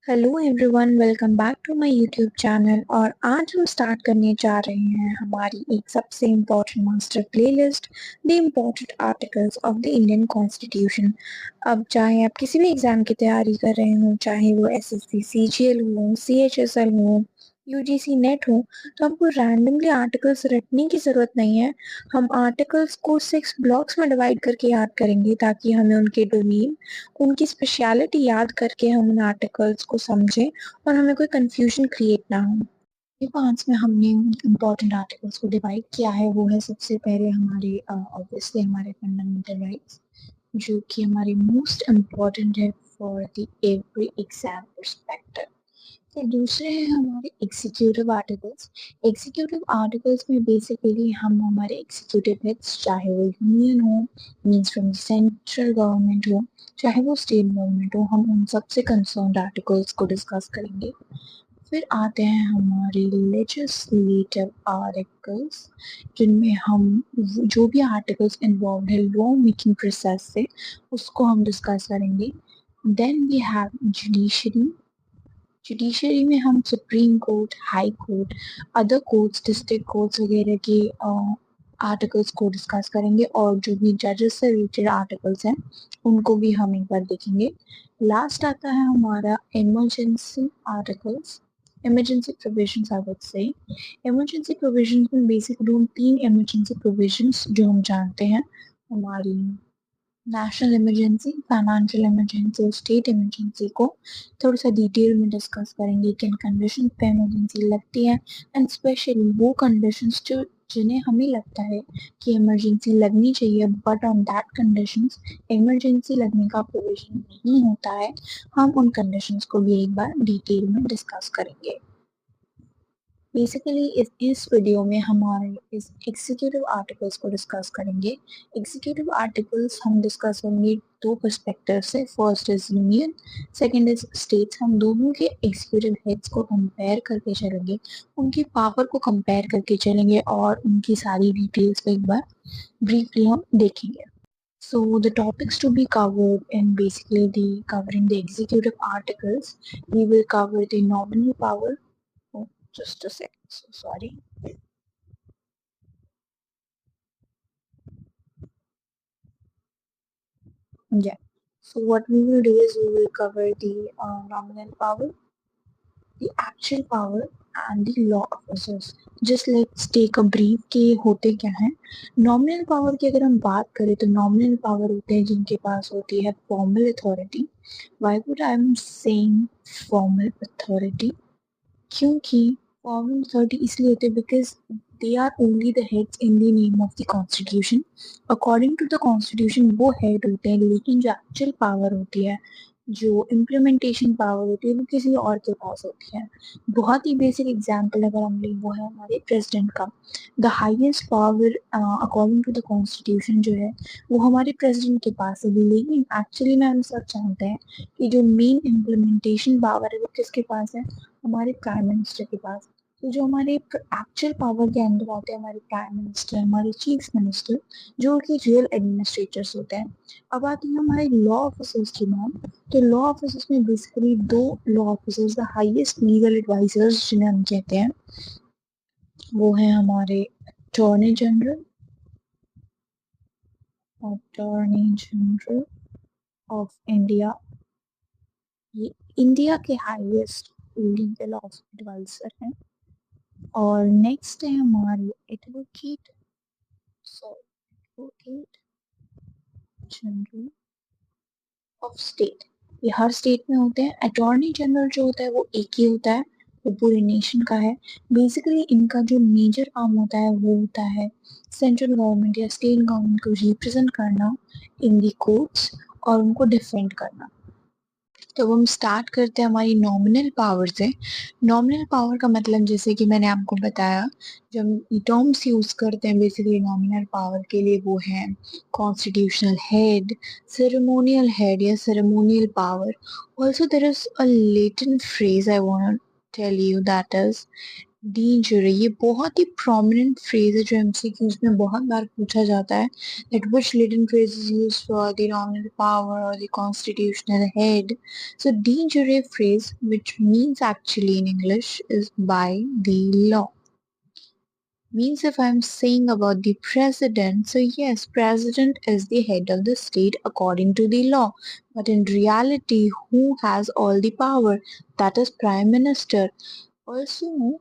Hello everyone, welcome back to my YouTube channel. और आज हम स्टार्ट करने जा रहे हैं हमारी एक सबसे important master playlist, the important articles of the Indian constitution. अब चाहे आप किसी भी एग्जाम की तैयारी कर रहे हो, चाहे वो एसएससी सीजीएल हो, सीएचएसएल हो, यूजीसी नेट हो, तो आपको रैंडमली आर्टिकल्स रटने की जरूरत नहीं है। हम आर्टिकल्स को 6 ब्लॉक्स में डिवाइड करके याद करेंगे ताकि हमें उनके डोमेन, उनकी स्पेशलिटी याद करके हम उन आर्टिकल्स को समझें और हमें कोई कंफ्यूजन क्रिएट ना हो। ये पांच में हमने इम्पोर्टेंट आर्टिकल्स को डिवाइड किया है। वो है सबसे पहले हमारे ऑब्वियसली हमारे फंडामेंटल राइट्स, जो कि हमारे मोस्ट इम्पोर्टेंट है for the every exam perspective. फिर दूसरे हैं हमारे एग्जीक्यूटिव आर्टिकल्स। एग्जीक्यूटिव आर्टिकल्स में बेसिकली हम हमारे एग्जीक्यूटिव हेड्स, चाहे वो यूनियन हो, मीन्स फ्रॉम सेंट्रल गवर्नमेंट हो, चाहे वो स्टेट गवर्नमेंट हो, हम उन सबसे कंसर्न्ड आर्टिकल्स को डिस्कस करेंगे। फिर आते हैं हमारे लेजिस्लेटिव आर्टिकल्स, जिनमें हम जो भी आर्टिकल्स इन्वॉल्व है लॉ मेकिंग प्रोसेस से, उसको हम डिस्कस करेंगे। Then we have judiciary. Judiciary में हम supreme court, high court, other courts, district courts वगैरह के आर्टिकल्स को डिस्कस करेंगे, और जो भी जजेस से रिलेटेड आर्टिकल्स हैं उनको भी हम एक बार देखेंगे। लास्ट आता है हमारा emergency articles, emergency provisions I would से। इमरजेंसी प्रोविजंस में बेसिकली हम तीन इमरजेंसी प्रोविजंस जो हम जानते हैं, हमारी नेशनल इमरजेंसी, फाइनेंशियल इमरजेंसी और स्टेट इमरजेंसी को थोड़ा सा डिटेल में डिस्कस करेंगे। किन कंडीशन पे इमरजेंसी लगती है, एंड स्पेशली वो कंडीशंस जो जिन्हें हमें लगता है कि इमरजेंसी लगनी चाहिए but on that conditions emergency लगने का प्रोविजन नहीं होता है, हम उन कंडीशंस को भी एक बार डिटेल में डिस्कस करेंगे। बेसिकली इस वीडियो में हमारे इस एग्जीक्यूटिव आर्टिकल्स को डिस्कस करेंगे। एग्जीक्यूटिव आर्टिकल्स हम डिस्कस करेंगे दो पर्सपेक्टिव से। First is union, second is states. हम दोनों के एग्जीक्यूटिव हेड्स को कंपेयर करके चलेंगे, उनकी पावर को कंपेयर करके चलेंगे और उनकी सारी डिटेल्स को एक बार ब्रीफली हम देखेंगे। So the topics to be covered in basically the covering the executive articles, we will cover the nominal power. Oh, just a second. So sorry. Yeah. So what we will do is we will cover the nominal power, the actual power, and the law officers. Just let's take a brief कि होते क्या हैं। Nominal power की अगर हम बात करें तो नॉमिनल पावर होते हैं जिनके पास होती है formal authority. Why would I am saying formal authority? क्योंकि फॉर्मल अथॉरिटी इसलिए होते हैं because they are only the heads in the name of the constitution. According to the constitution वो हेड होते हैं, लेकिन जो एक्चुअल पावर होती है, जो इम्प्लीमेंटेशन पावर होती है, वो किसी और के पास होती है। बहुत ही बेसिक एग्जाम्पल अगर हम लें वो है हमारे प्रेसिडेंट का। The highest power according to the constitution जो है वो हमारे प्रेसिडेंट के पास है, लेकिन एक्चुअली में हम सब जानते हैं कि जो मेन इम्प्लीमेंटेशन पावर है वो किसके पास है, हमारे प्राइम मिनिस्टर के पास। तो जो हमारे एक्चुअल पावर के अंदर आते हैं हमारे प्राइम मिनिस्टर, हमारे चीफ मिनिस्टर, जो कि रियल एडमिनिस्ट्रेटर्स होते हैं। अब आती है हमारे लॉ ऑफिसर्स की बात। तो लॉ ऑफिसर्स में बेसिकली दो law officers, the highest legal advisers जिन्हें हम कहते हैं, वो है हमारे attorney general, attorney general of India. ये इंडिया के हाईएस्ट लीगल एडवाइजर हैं। और नेक्स्ट है हमारी advocate, advocate general of state. ये हर स्टेट में होते हैं। अटॉर्नी जनरल जो होता है वो एक ही होता है, वो पूरे नेशन का है। बेसिकली इनका जो मेजर काम होता है वो होता है सेंट्रल गवर्नमेंट या स्टेट गवर्नमेंट को रिप्रेजेंट करना इन दी कोर्ट्स और उनको डिफेंड करना। तो हम स्टार्ट करते हैं हमारी नॉमिनल पावर से। नॉमिनल पावर का मतलब जैसे कि मैंने आपको बताया, जब टर्म्स यूज करते हैं बेसिकली नॉमिनल पावर के लिए, वो है कॉन्स्टिट्यूशनल हेड, सेरेमोनियल हेड या ceremonial power. Also there is a latent phrase I want tell you, that is danger, ये बहुत ही प्रोमिनेंट फ्रेज है जो एमसीक्यूज में बहुत बार पूछा जाता है, that which Latin phrase is used for the nominal power or the constitutional head. So de jure phrase, which means actually in English is by the law, means if I'm saying about the president, so yes, president is the head of the state according to the law, but in reality who has all the power? That is prime minister. Also,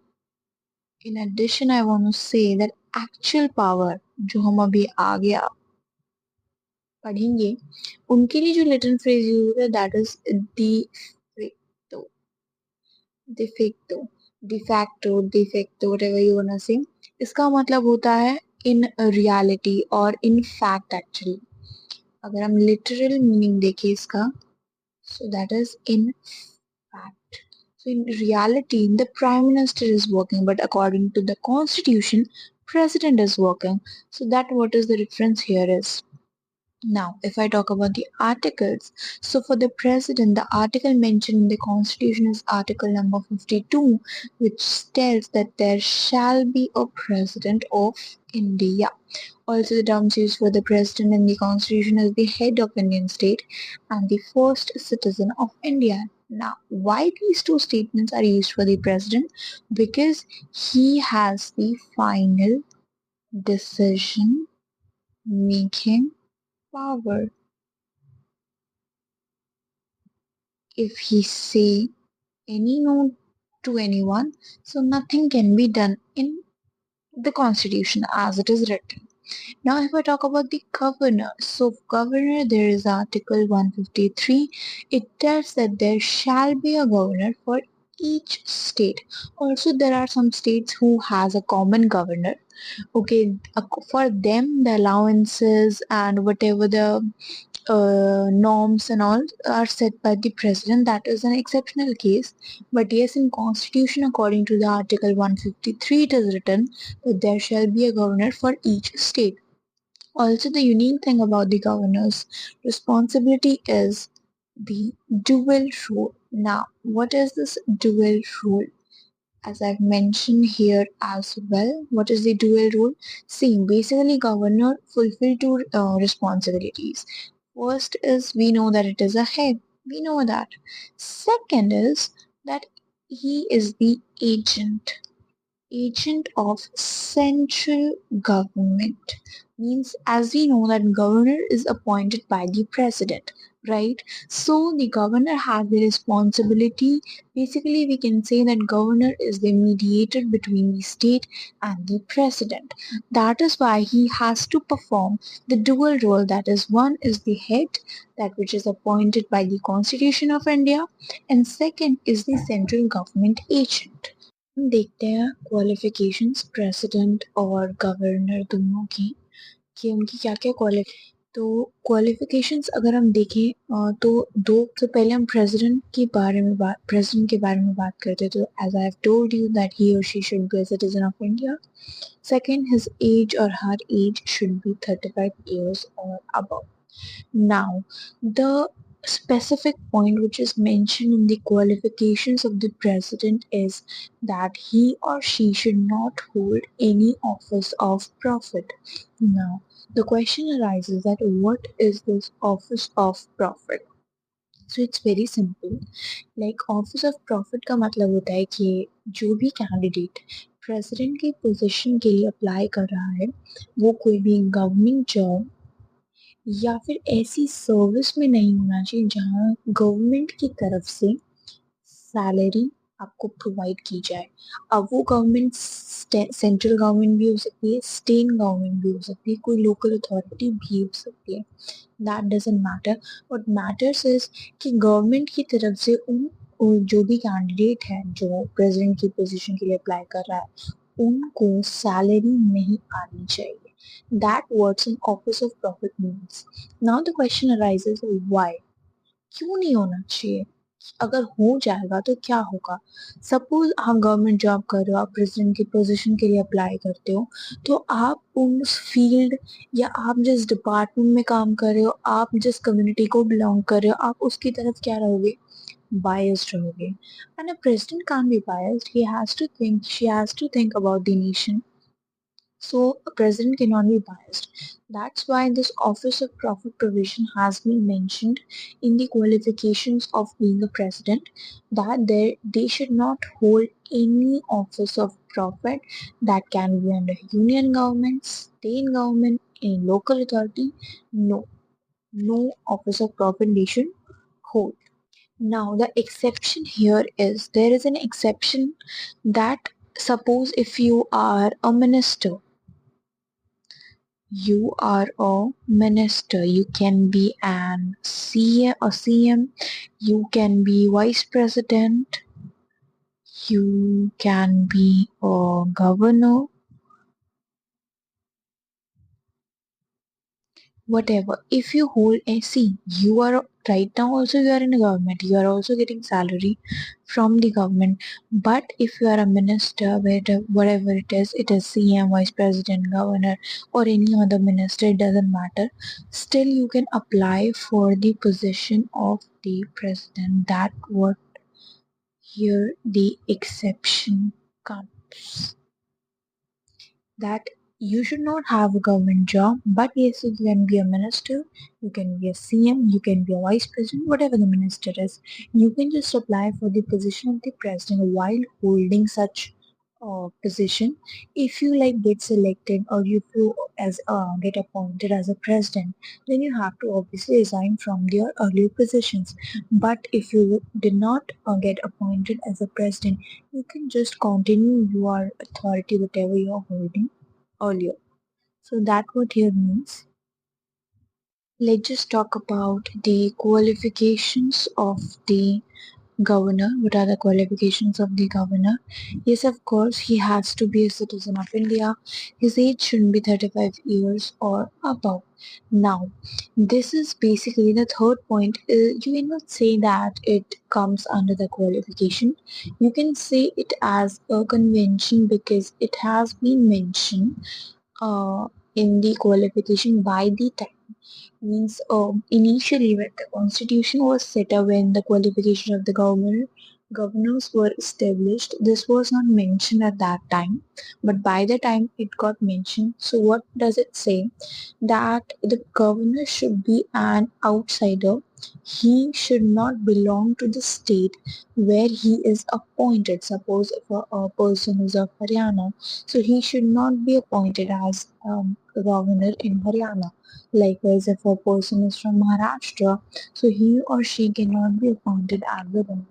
in addition, I want to say that actual power जो हम अभी आगे पढ़ेंगे उनके लिए जो little phrase use होता है that is de facto, de facto, de facto, de facto, whatever you want to say. इसका मतलब होता है इन रियलिटी और इन फैक्ट एक्चुअली। अगर हम लिटरल मीनिंग देखें इसका, so that is in fact. So in reality, the prime minister is working, but according to the constitution, president is working. So that what is the difference here is. Now, if I talk about the articles, so for the president, the article mentioned in the constitution is article number 52, which tells that there shall be a president of India. Also, the terms used for the president in the constitution is the head of Indian state and the first citizen of India. Now, why these two statements are used for the president? Because he has the final decision making power. If he say any no to anyone, so nothing can be done in the constitution as it is written. Now, if I talk about the governor, so governor, there is Article 153. It tells that there shall be a governor for each state. Also, there are some states who has a common governor. Okay, for them, the allowances and whatever the norms and all are set by the president. That is an exceptional case. But yes, in constitution, according to the Article 153, it is written that there shall be a governor for each state. Also, the unique thing about the governor's responsibility is the dual rule. Now, what is this dual rule? As I've mentioned here as well, what is the dual rule? See, basically, governor fulfill two responsibilities. First is we know that it is a head. We know that. Second is that he is the agent of central government, means as we know that governor is appointed by the president, right? So the governor has the responsibility. Basically we can say that governor is the mediator between the state and the president. That is why he has to perform the dual role, that is one is the head, that which is appointed by the constitution of India, and second is the central government agent. हम देखते हैं qualifications president और governor दोनों की कि उनकी क्या क्या तो क्वालिफिकेशंस अगर हम देखें तो दो तो पहले हम प्रेसिडेंट के बारे में बात करते हैं। तो as I have told you that he और she should be a citizen of India. Second, his age और her age should be 35 years or above. Now, the specific point which is mentioned in the qualifications of the president is that he or she should not hold any office of profit. Now, the question arises that what is this office of profit? So it's very simple. Like office of profit का मतलब होता है कि जो भी candidate president की position के लिए अप्लाई कर रहा है वो कोई भी गवर्नमेंट जॉब या फिर ऐसी सर्विस में नहीं होना चाहिए जहाँ गवर्नमेंट की तरफ से सैलरी आपको प्रोवाइड की जाए। अब वो गवर्नमेंट सेंट्रल गवर्नमेंट भी हो सकती है, स्टेट गवर्नमेंट भी हो सकती है, कोई लोकल अथॉरिटी भी हो सकती है। That doesn't matter. What matters is कि गवर्नमेंट की तरफ से उन जो भी कैंडिडेट है जो प्रेसिडेंट की पोजीशन के लिए अप्लाई कर रहा है उनको सैलरी नहीं आनी चाहिए। That what an office of profit means. Now the question arises, why? क्यों नहीं होना चाहिए? अगर हो जाएगा तो क्या होगा? सपोज आप गवर्नमेंट जॉब कर रहे हो, आप प्रेसिडेंट की पोजीशन के लिए अप्लाई करते हो, तो आप उस फील्ड या आप जिस डिपार्टमेंट में काम कर रहे हो, आप जिस कम्युनिटी को बिलोंग कर रहे हो, आप उसकी तरफ क्या रहोगे? biased होंगे. And a president can't be biased. She has to think about the nation. So a president cannot be biased. That's why this Office of Profit Provision has been mentioned in the qualifications of being a president, that they should not hold any office of profit that can be under union government, state government, any local authority. No, no office of profit they should hold. Now the exception here is, there is an exception that, suppose if you are a minister, you are a minister, you can be an CM, you can be vice president, you can be a governor, whatever. If you hold a C, you are right now also you are in a government, you are also getting salary from the government. But if you are a minister, whatever it is CM, vice president, governor, or any other minister, it doesn't matter. Still, you can apply for the position of the president. That what here the exception comes, that you should not have a government job, but yes, you can be a minister, you can be a CM, you can be a vice president, whatever the minister is. You can just apply for the position of the president while holding such position. If you like get selected, or if you as get appointed as a president, then you have to obviously resign from your earlier positions. But if you did not get appointed as a president, you can just continue your authority, whatever you are holding earlier. So that what here means. Let's just talk about the qualifications of the governor. What are the qualifications of the governor? Yes, of course, he has to be a citizen of India. His age shouldn't be 35 years or above. Now, this is basically the third point. You cannot say that it comes under the qualification. You can say it as a convention because it has been mentioned uh, in the qualification by the time. Means initially when the constitution was set up, when the qualification of the governors were established, this was not mentioned at that time, but by the time it got mentioned. So what does it say? That the governor should be an outsider. He should not belong to the state where he is appointed. Suppose if a person is of Haryana, so he should not be appointed as a governor in Haryana. Likewise, if a person is from Maharashtra, so he or she cannot be appointed as the governor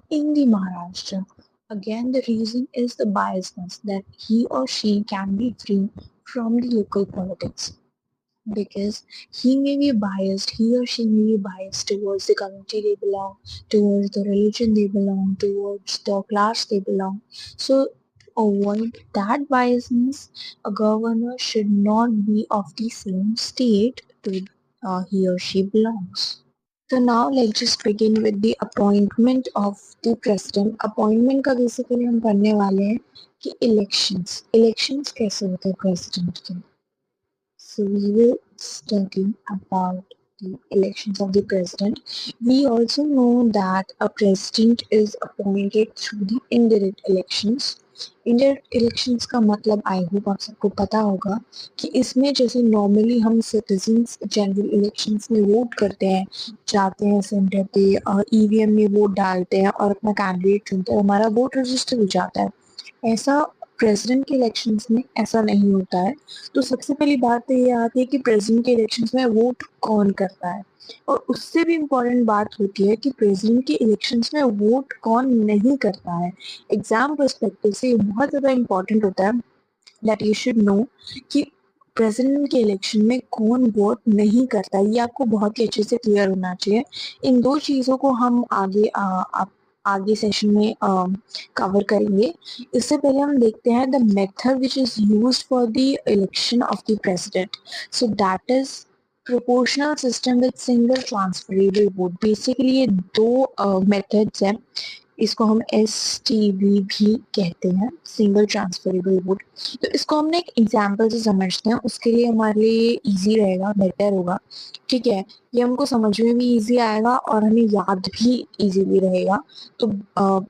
in the Maharashtra. Again, the reason is the biasness, that he or she can be free from the local politics, because he may be biased, he or she may be biased towards the community they belong, towards the religion they belong, towards the class they belong. So to avoid that biasness, a governor should not be of the same state to he or she belongs. So now let's just begin with the appointment of the president. Appointment का basically हम पढ़ने वाले हैं कि elections कैसे होते हैं president के. So we will study about the elections of the president. We also know that a president is appointed through the indirect elections. Indirect elections का मतलब आई होप आप सबको पता होगा कि इसमें जैसे नॉर्मली हम सिटीजन्स जनरल इलेक्शंस में वोट करते हैं, जाते हैं सेंटर पे और ईवीएम में वोट डालते हैं और अपना कैंडिडेट चुनते हैं, हमारा वोट रजिस्टर हो जाता है. ऐसा प्रेसिडेंट के इलेक्शंस में ऐसा नहीं होता है. तो सबसे पहली बात तो ये आती है कि प्रेसिडेंट के इलेक्शंस में वोट कौन करता है, और उससे भी इम्पोर्टेंट बात होती है कि प्रेसिडेंट के इलेक्शंस में वोट कौन नहीं करता है. एग्जाम पर्सपेक्टिव से बहुत ज़्यादा इम्पोर्टेंट होता है दैट यू शुड नो कि प्रेसिडेंट के इलेक्शन में कौन वोट नहीं करता. ये आपको बहुत ही अच्छे से क्लियर होना चाहिए. इन दो चीज़ों को हम आगे सेशन में कवर करेंगे. इससे पहले हम देखते हैं the method which is used for the election of the president. So that is proportional system with single transferable vote. Basically ये दो मेथड्स हैं इसको हम STV भी कहते हैं, सिंगल ट्रांसफरेबल वोट। तो इसको हमने एक एग्जाम्पल से समझते हैं, उसके लिए हमारे लिए इजी रहेगा, बेटर होगा। ठीक है, ये हमको समझ में भी इजी आएगा और हमें याद भी इजीली रहेगा। तो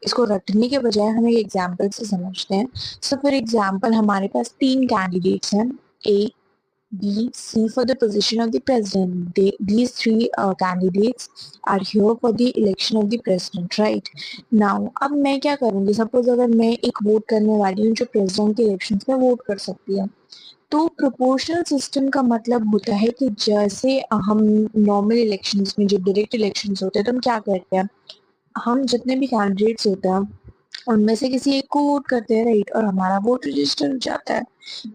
इसको रटने के बजाय हम एक एग्जाम्पल से समझते हैं। सो फॉर एग्जाम्पल हमारे पास 3 कैंडिडेट्स हैं, A, B, C for the position of the president. These three candidates are here for the election of the president, right? Now, अब मैं क्या करूँगी? सपोज अगर मैं एक वोट करने वाली हूँ जो प्रेसिडेंट के इलेक्शन में वोट कर सकती है, तो प्रोपोर्शनल सिस्टम का मतलब होता है कि जैसे हम नॉर्मल इलेक्शंस में जो डायरेक्ट इलेक्शंस होते हैं तो हम क्या करते हैं, हम जितने भी कैंडिडेट्स होते हैं उनमें से किसी एक को वोट करते हैं, राइट, और हमारा वोट रजिस्टर हो जाता है।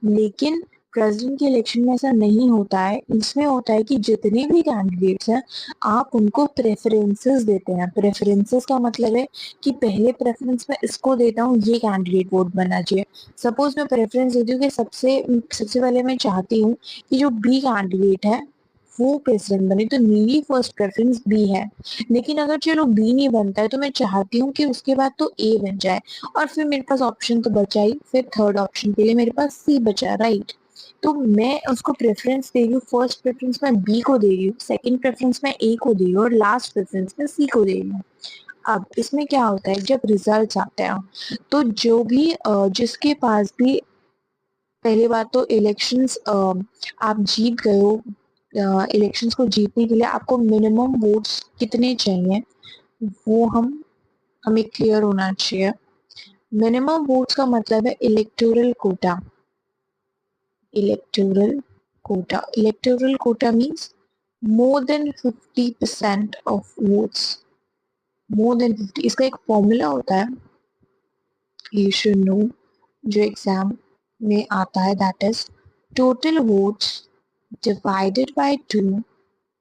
लेकिन प्रेसिडेंट के इलेक्शन में ऐसा नहीं होता है। इसमें होता है कि जितने भी कैंडिडेट्स हैं आप उनको प्रेफरेंसेस देते हैं। प्रेफरेंसेस का मतलब है कि पहले प्रेफरेंस में इसको देता हूँ, ये कैंडिडेट वोट बनना चाहिए। सपोज मैं प्रेफरेंस देती हूँ कि सबसे सबसे पहले मैं चाहती हूँ कि जो बी कैंडिडेट है वो प्रेसिडेंट बने, तो मेरी फर्स्ट प्रेफरेंस बी है। लेकिन अगर चलो बी नहीं बनता है तो मैं चाहती हूँ कि उसके बाद तो ए बन जाए, और फिर मेरे पास ऑप्शन तो बचा ही, फिर थर्ड ऑप्शन के लिए मेरे पास सी बचा, राइट। तो मैं उसको प्रेफरेंस दे रही हूँ, फर्स्ट प्रेफरेंस में बी को दे रही हूँ, सेकंड प्रेफरेंस में ए को दे रही हूँ और लास्ट प्रेफरेंस में सी को दे रही हूँ। अब इसमें क्या होता है, जब रिजल्ट आते हैं तो जो भी जिसके पास भी, पहली बात तो इलेक्शंस आप जीत गए हो, इलेक्शंस को जीतने के लिए आपको मिनिमम वोट्स कितने चाहिए वो हमें क्लियर होना चाहिए। मिनिमम वोट्स का मतलब है electoral quota. Electoral quota means more than 50% of votes. More than 50, इसका एक फॉर्मूला होता है, यू शुड नो, जो एग्जाम में आता है, that is total votes divided by 2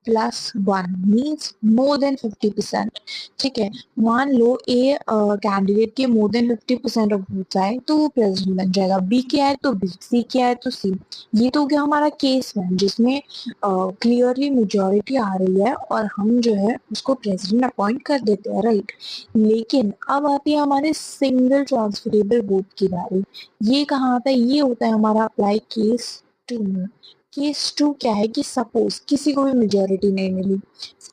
plus 1 means more than 50%। ठीक है, मान लो ए कैंडिडेट के मोर देन 50% ऑफ वोट्स आए तो वो प्रेसिडेंट बन जाएगा, बी के आए तो बी, सी के आए तो सी। ये तो हो गया हमारा केस वन, जिसमें क्लियरली मेजोरिटी आ रही है और हम जो है उसको प्रेसिडेंट अपॉइंट कर देते हैं, राइट। लेकिन अब आती है हमारे सिंगल ट्रांसफरेबल वोट की बारी। ये कहाँ आता है, ये होता है हमारा अप्लाई केस टू में। केस टू क्या है कि सपोज किसी को भी मेजोरिटी नहीं मिली।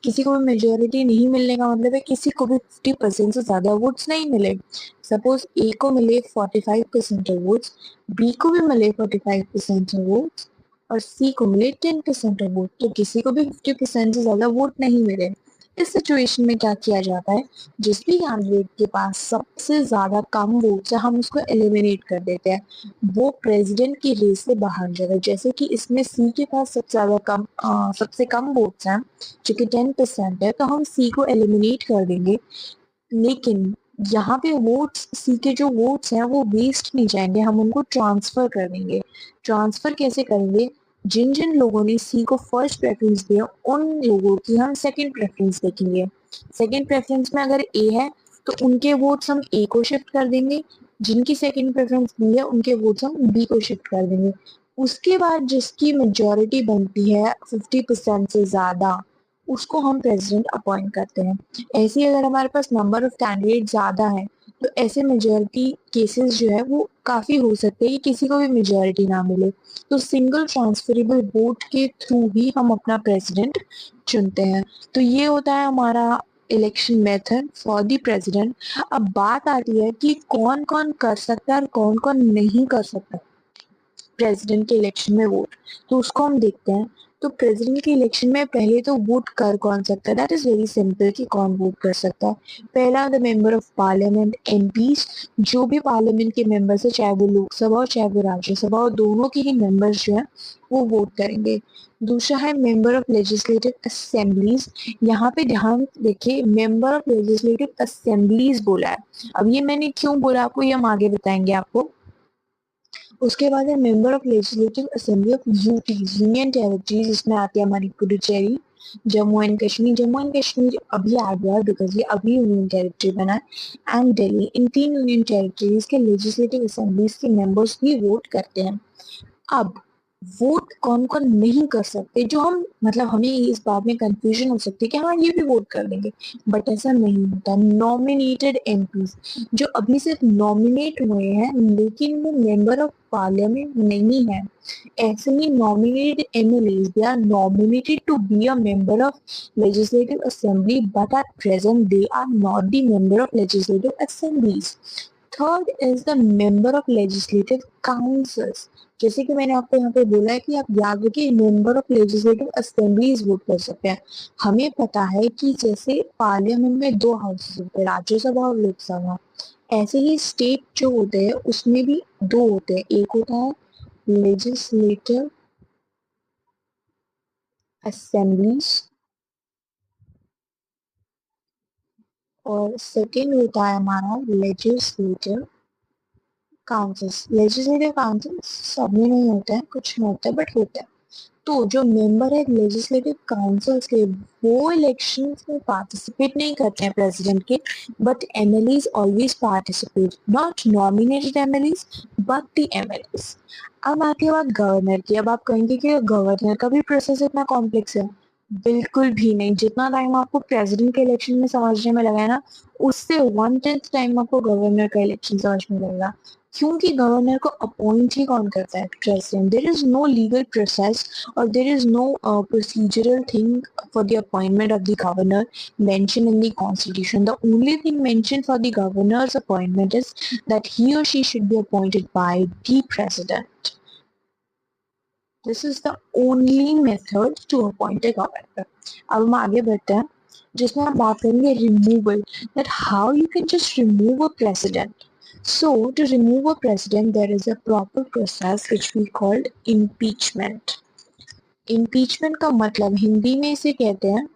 किसी को भी मेजोरिटी नहीं मिलने का मतलब है किसी को भी 50% से ज्यादा वोट्स नहीं मिले। सपोज ए को मिले 45% ऑफ वोट्स, बी को भी मिले 45% ऑफ वोट्स और सी को मिले 10% ऑफ वोट, तो किसी को भी 50% से ज्यादा वोट नहीं मिले। इस सिचुएशन में क्या किया जाता है, जिस भी कैंडिडेट के पास सबसे ज्यादा कम वोट्स है हम उसको एलिमिनेट कर देते हैं, वो प्रेसिडेंट की रेस से बाहर जाएगा। जैसे कि इसमें सी के पास सबसे कम वोट्स हैं जो कि 10% है, तो हम सी को एलिमिनेट कर देंगे। लेकिन यहाँ पे वोट्स, सी के जो वोट्स हैं वो वेस्ट नहीं जाएंगे, हम उनको ट्रांसफर कर देंगे। ट्रांसफर कैसे करेंगे, जिन जिन लोगों ने सी को फर्स्ट प्रेफरेंस दिया उन लोगों की हम सेकंड प्रेफरेंस देखेंगे। सेकंड प्रेफरेंस में अगर ए है तो उनके वोट्स हम ए को शिफ्ट कर देंगे, जिनकी सेकंड प्रेफरेंस बी है उनके वोट्स हम बी को शिफ्ट कर देंगे। उसके बाद जिसकी मेजोरिटी बनती है 50% से ज्यादा उसको हम प्रेसिडेंट अपॉइंट करते हैं। ऐसे ही अगर हमारे पास नंबर ऑफ कैंडिडेट ज्यादा है तो ऐसे मेजोरिटी केसेस जो है वो काफी हो सकते हैं कि किसी को भी मेजोरिटी ना मिले, तो सिंगल ट्रांसफरेबल वोट के थ्रू ही हम अपना प्रेसिडेंट चुनते हैं। तो ये होता है हमारा election method for the president. अब बात आती है कि कौन कौन कर सकता है और कौन कौन नहीं कर सकता प्रेसिडेंट के इलेक्शन में वोट, तो उसको हम देखते हैं। तो प्रेसिडेंट के इलेक्शन में पहले तो वोट कर कौन सकता है, दैट इज वेरी सिंपल कि कौन वोट कर सकता है। पहला, the member of parliament, MPs, जो भी पार्लियामेंट के मेंबर्स है, चाहे वो लोकसभा और चाहे वो राज्यसभा, और दोनों के ही मेंबर्स जो है वो वोट करेंगे। दूसरा है मेंबर ऑफ लेजिस्लेटिव असेंबलीज। यहाँ पे ध्यान देखिए, मेंबर ऑफ लेजिस्लेटिव असेंबलीज बोला है। अब ये मैंने क्यों बोला आपको, ये हम आगे बताएंगे आपको। उसके बाद है member of legislative assembly of UTs, union territories, इसमें आती है हमारी पुडुचेरी, जम्मू एंड कश्मीर। जम्मू एंड कश्मीर अभी आ गया है बिकॉज ये अभी यूनियन टेरिटरी बना है, and Delhi. In 3 union territories के लेजिस्लेटिव असेंबलीज के मेंबर्स भी वोट करते हैं। अब वोट कौन कौन नहीं कर सकते, जो हम मतलब हमें इस बात में कंफ्यूजन हो सकती है कि हाँ ये भी वोट कर देंगे, बट ऐसा नहीं होता। नॉमिनेटेड एमपीज जो अभी सिर्फ नॉमिनेट हुए हैं लेकिन वो मेंबर ऑफ पार्लियामेंट नहीं है, ऐसे ही nominated MLAs they are nominated to be a member of legislative assembly but at present they are not the member of legislative assemblies. Third is the member of legislative councils. जैसे कि मैंने आपको यहाँ पे बोला है कि आप याद रखिए member of legislative assemblies vote कर सकते हैं। हमें पता है कि जैसे पार्लियामेंट में दो हाउसेस होते हैं, राज्यसभा और लोकसभा, ऐसे ही स्टेट जो होते हैं उसमें भी दो होते हैं, एक होता है लेजिस्लेटिव असेंबलीज और सेकेंड होता है हमारा लेजिस्लेटिव काउंसिल्स। लेजिस्लेटिव काउंसिल्स सब में नहीं होते हैं, कुछ में होते हैं बट होते हैं। तो जो मेंबर है लेजिस्लेटिव काउंसिल्स के, वो इलेक्शंस में पार्टिसिपेट नहीं करते हैं प्रेसिडेंट के, but MLAs always participate, not nominated MLAs but the MLAs. अब आती है बात गवर्नर की। अब आप कहेंगे कि गवर्नर का भी प्रोसेस इतना कॉम्प्लेक्स है? बिल्कुल भी नहीं। जितना टाइम आपको प्रेसिडेंट के इलेक्शन में समझने में लगा है ना, उससे 1/10 टाइम आपको गवर्नर का इलेक्शन समझ में लगेगा। क्योंकि गवर्नर को अपॉइंट ही कौन करता है? President. There is no legal process or there is no procedural thing for the appointment of the governor mentioned in the constitution. The only thing mentioned for the governor's appointment is that he or she should be appointed by the president. This is the only method to appoint a governor. अब हम आगे बढ़ते हैं जिसमें हम बात करेंगे removal, that how you can just remove a president. So to remove a president there is a proper process which we called impeachment. Impeachment का मतलब हिंदी में इसे कहते हैं,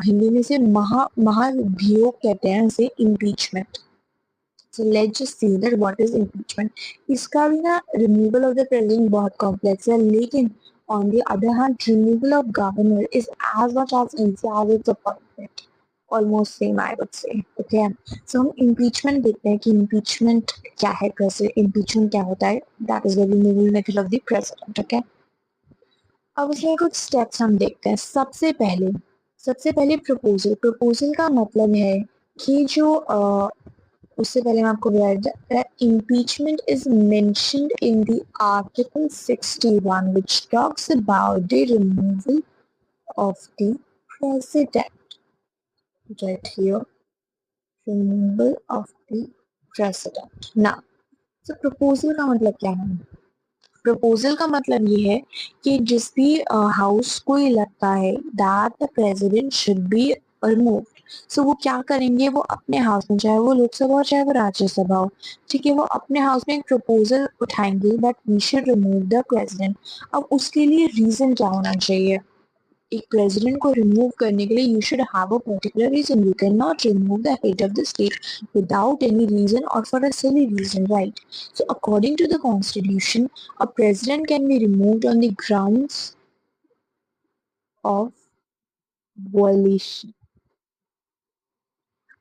हिंदी में इसे महाभियोग कहते हैं, इसे impeachment. So let's just see that what is impeachment. इसका भी ना रिमूवल ऑफ द प्रेसिडेंट बहुत कॉम्प्लेक्स है, लेकिन on the other hand removal of governor is as much as easy as its appointment, almost same I would say. Okay, so हम impeachment देखते हैं कि इम्पीचमेंट क्या है, इम्पीचमेंट क्या होता है। That is the removal method of the president. Okay, अब उसमें कुछ स्टेप्स हम देखते हैं। सबसे पहले प्रपोजल। प्रपोजल का मतलब है कि जो उससे पहले मैं आपको बता दें, impeachment is mentioned in the Article 61 which talks about the removal of the president. Right here, removal of the president. Now, so proposal का मतलब क्या है? प्रपोजल का मतलब ये है कि जिस भी हाउस को ये लगता है that the president should be remove, so वो क्या करेंगे, वो अपने हाउस में, चाहे वो लोकसभा हो चाहे वो राज्यसभा हो, ठीक है, वो अपने हाउस में एक प्रपोजल उठाएंगे that we should remove the president. अब उसके लिए रीजन क्या होना चाहिए? एक प्रेसिडेंट को रिमूव करने के लिए you should have a particular reason. You can not remove the head of the state without any reason or for a silly reason, right? So according to the constitution, a president can be removed on the grounds of violation.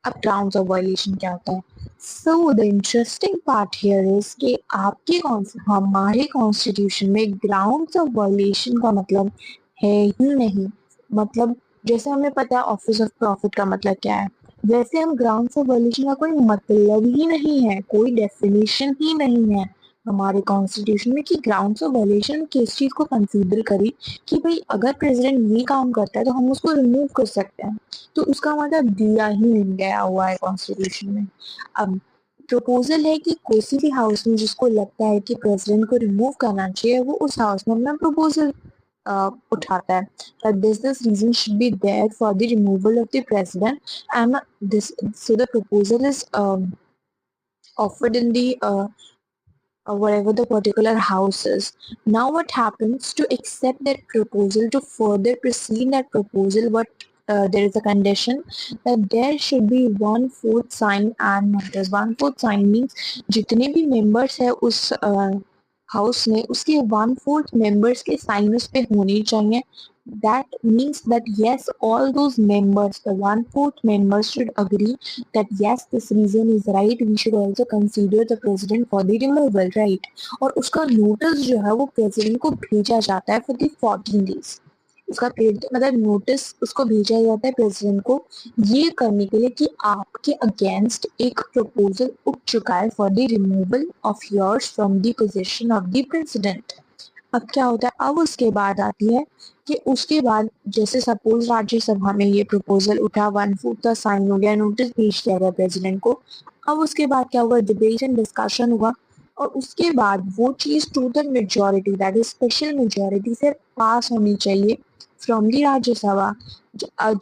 अब grounds of violation क्या होता है? So the interesting part here is कि आपके हमारे constitution में grounds of violation का मतलब है ही नहीं। मतलब जैसे हमें पता है ऑफिस ऑफ प्रॉफिट का मतलब क्या है, वैसे हम ग्राउंड्स ऑफ वायलेशन का कोई मतलब ही नहीं है, कोई डेफिनेशन ही नहीं है हमारे कॉन्स्टिट्यूशन में कि ग्राउंड्स ऑफ वायलेशन किस चीज को कंसीडर करें कि भाई अगर प्रेसिडेंट ये काम करता है तो हम उसको रिमूव कर सकते हैं। तो उसका मतलब दिया ही नहीं गया हुआ है कॉन्स्टिट्यूशन में। अब प्रपोजल है कि किसी भी हाउस में जिसको लगता है कि प्रेसिडेंट को रिमूव करना चाहिए वो उस हाउस में अपना प्रपोजल उठाता है that this reason should be there for the removal of the president, and this so the proposal is offered in the whatever the particular house is. Now what happens to accept that proposal, to further proceed that proposal, what there is a condition that there should be 1/4 sign and notice. 1/4 sign means जितने भी members है उस house में उसके 1/4 members के sign उस पे होने चाहिए. That means that yes, all those members, the 1/4 members should agree that yes, this reason is right. We should also consider the president for the removal, right? और उसका नोटिस जो है वो प्रेसिडेंट को भेजा जाता है for the 14 days. उसका मतलब नोटिस उसको भेजा जाता है प्रेसिडेंट को ये करने के लिए कि आपके अगेंस्ट एक प्रपोजल उठ चुका है for the removal of yours from the position of the president. अब क्या होता है, अब उसके बाद आती है कि उसके बाद जैसे सपोज राज्यसभा में ये प्रपोजल उठा, 1/4 का साइन हो गया, नोटिस भेज दिया गया प्रेसिडेंट को. अब उसके बाद क्या हुआ, डिबेट एंड डिस्कशन हुआ और उसके बाद वो चीज to the majority, that is special majority से पास होनी चाहिए फ्रॉम दी राज्यसभा.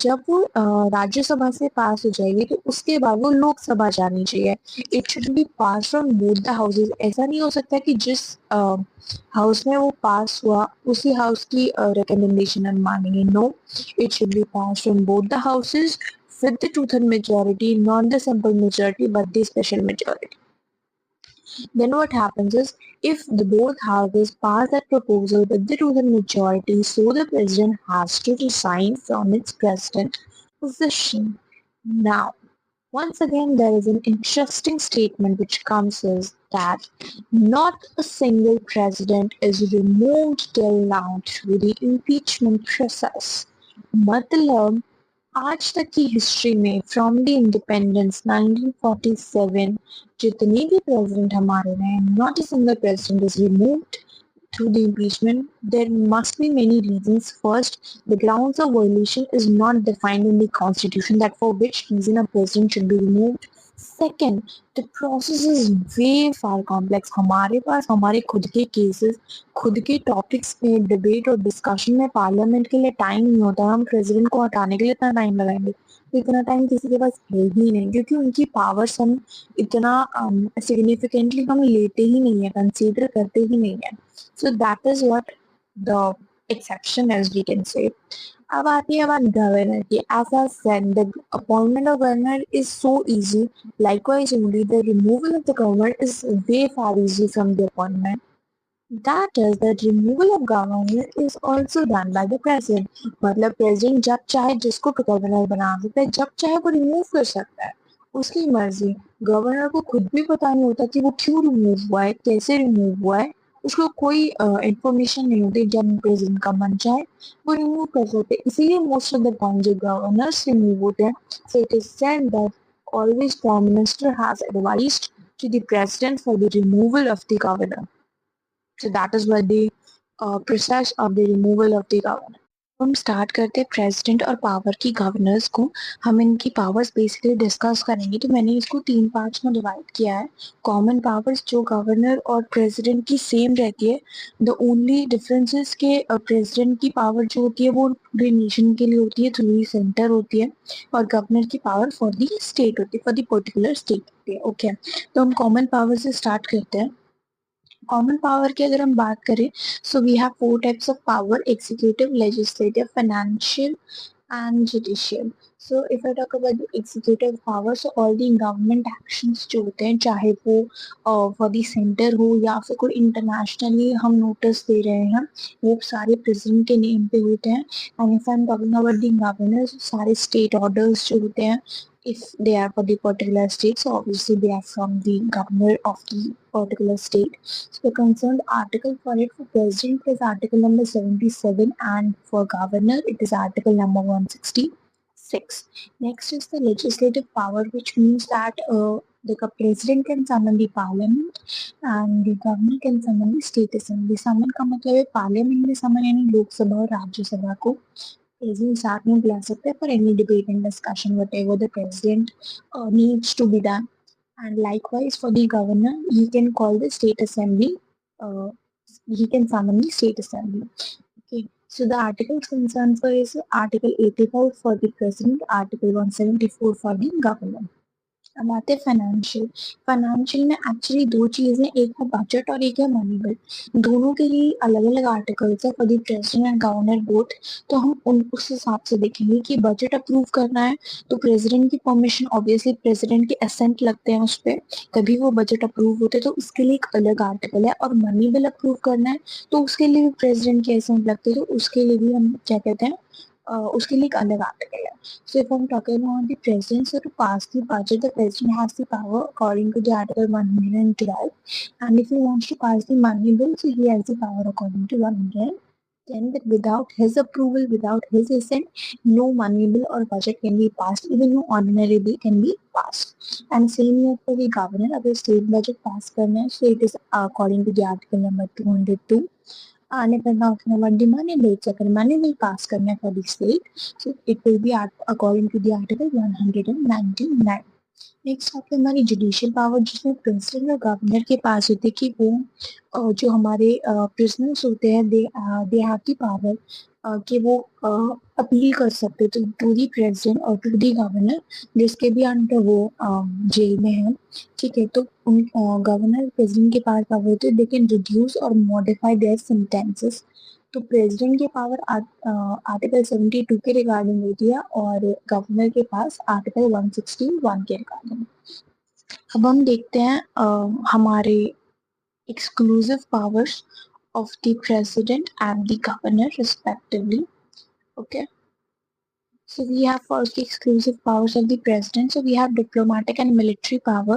जब वो राज्यसभा से पास हो जाएगी तो उसके बाद वो लोकसभा जानी चाहिए. It should be pass from both the houses. ऐसा नहीं हो सकता कि जिस हाउस में वो पास हुआ उसी हाउस की रिकमेंडेशन हम मानेंगे. No, it should be pass from both the houses with the two-third majority, not the simple majority but the special majority. Then what happens is, if the both houses pass that proposal with the two-third majority, so the president has to resign from its president position. Now, once again, there is an interesting statement which comes is that not a single president is removed till now through the impeachment process. मतलब आज तक की history में from the independence 1947 जितने भी president हमारे रहे, not a single president is removed through the impeachment. There must be many reasons. First, the grounds of violation is not defined in the constitution that for which reason a president should be removed. Second, the process is way far complex. हमारे पास हमारे खुद के cases, खुद के topics में debate और discussion में parliament के लिए टाइम नहीं होता. हम प्रेसिडेंट को हटाने के लिए इतना टाइम लगाएंगे, इतना टाइम किसी के पास है ही नहीं, क्योंकि उनकी पावर्स हम इतना सिग्निफिकेंटली हम लेते ही नहीं है, कंसीडर करते ही नहीं है. So that is what the exception is, we can say. अब आती है बात गवर्नर की. As I said, the appointment of governor is so easy. Likewise, only the removal of the governor is way far easy from the appointment. That is, the removal of governor is also done by the president. मतलब president जब चाहे जिसको governor बना सकता है, जब चाहे वो रिमूव कर सकता है, उसकी मर्जी. गवर्नर को खुद भी पता नहीं होता कि वो क्यों रिमूव हुआ है, कैसे रिमूव हुआ है, उसको कोई इंफॉर्मेशन नहीं होती. जब प्रेसिडेंट का मन चाहे वो रिमूव कर सकते. इसीलिए मोस्ट ऑफ द टाइम जो गवर्नर्स रिमूव होते हैं, so it is said that always prime minister has advised to the president for the removal of the governor. So that is what the process of the removal of the governor. हम start करते हैं president और power की governors को. हम इनकी powers basically discuss करेंगे. तो मैंने इसको 3 पार्ट्स में डिवाइड किया है. कॉमन पावर्स जो गवर्नर और प्रेसिडेंट की सेम रहती है. द ओनली डिफरेंस इज के प्रेसिडेंट की पावर जो होती है वो पूरे नेशन के लिए होती है, थ्रू सेंटर होती है, और गवर्नर की पावर फॉर द स्टेट होती है, फॉर द पर्टिकुलर स्टेट होती है. ओके, तो हम कॉमन पावर से स्टार्ट करते हैं. कॉमन पावर की अगर हम बात करें, so we have 4 types of power: executive, legislative, financial and judicial. So if I talk about the executive power, so all the government actions जो होते हैं, चाहे वो for the center हो या फिर कोई internationally हम notice दे रहे हैं, वो सारे president के name पे होते हैं. And if I'm talking about the governors, सारे state orders जो होते हैं, if they are for the particular state, so obviously they are from the governor of the particular state. So the concerned article for it, for president is article number 77, and for governor it is article number 166. Next is the legislative power, which means that the president can summon the parliament and the governor can summon the state assembly. Summon का मतलब है parliament में summon यानी लोकसभा और राज्यसभा को president साथ में बुला सकते हैं for any debate and discussion whatever the president needs to be done. And likewise for the governor, he can call the state assembly. He can summon the state assembly. Okay. So the articles concerned for is Article 85 for the president, Article 174 for the governor. अब आते हैं financial. Financial में actually दो चीजें, एक है budget और एक है मनी बिल। दोनों के लिए अलग अलग आर्टिकल्स है for the president and governor both. तो हम उन उस हिसाब से देखेंगे कि बजट अप्रूव करना है तो प्रेसिडेंट की परमिशन, ऑब्वियसली प्रेसिडेंट के असेंट लगते हैं उस पर, तभी वो बजट अप्रूव होते हैं, तो उसके लिए एक अलग आर्टिकल है। और मनी बिल अप्रूव करना है तो उसके लिए भी प्रेसिडेंट के असेंट लगते हैं, तो उसके लिए भी हम क्या कहते हैं, उसके लिए एक अलग आर्टिकल है। So if I'm talking about the president, so to pass the budget, the president has the power according to the Article 112. And if he wants to pass the money bill, so he has the power according to 110. That without his approval, without his assent, no money bill or budget can be passed. Even no ordinary bill can be passed. And same here for the governor. अगर state budget pass करना है, so it is according to the Article number 202. आने पर now talking about the money bill. So अगर money bill pass करना है for the state, so it will be according to the article 199. Next आती है हमारी जुडिशियल पावर, जिसमें president और गवर्नर के पास होती है कि वो जो हमारे प्रिजनर्स होते हैं, दे हैव द पावर कि वो अपील कर सकते हैं टू दी प्रेसिडेंट और टू दी गवर्नर, जिसके भी अंडर वो जेल में है। ठीक है, तो उन गवर्नर प्रेसिडेंट के पास पावर होती है, दे कैन रिड्यूस और मॉडिफाई देयर सेंटेंसेस। तो प्रेसिडेंट के पावर आर्टिकल 72 के रिगार्डिंग होती है और गवर्नर के पास आर्टिकल 161 के रिगार्डिंग। अब हम देखते हैं हमारे exclusive powers of the president and the governor respectively. Okay. So we have first the exclusive powers of the president. So we have diplomatic and military power.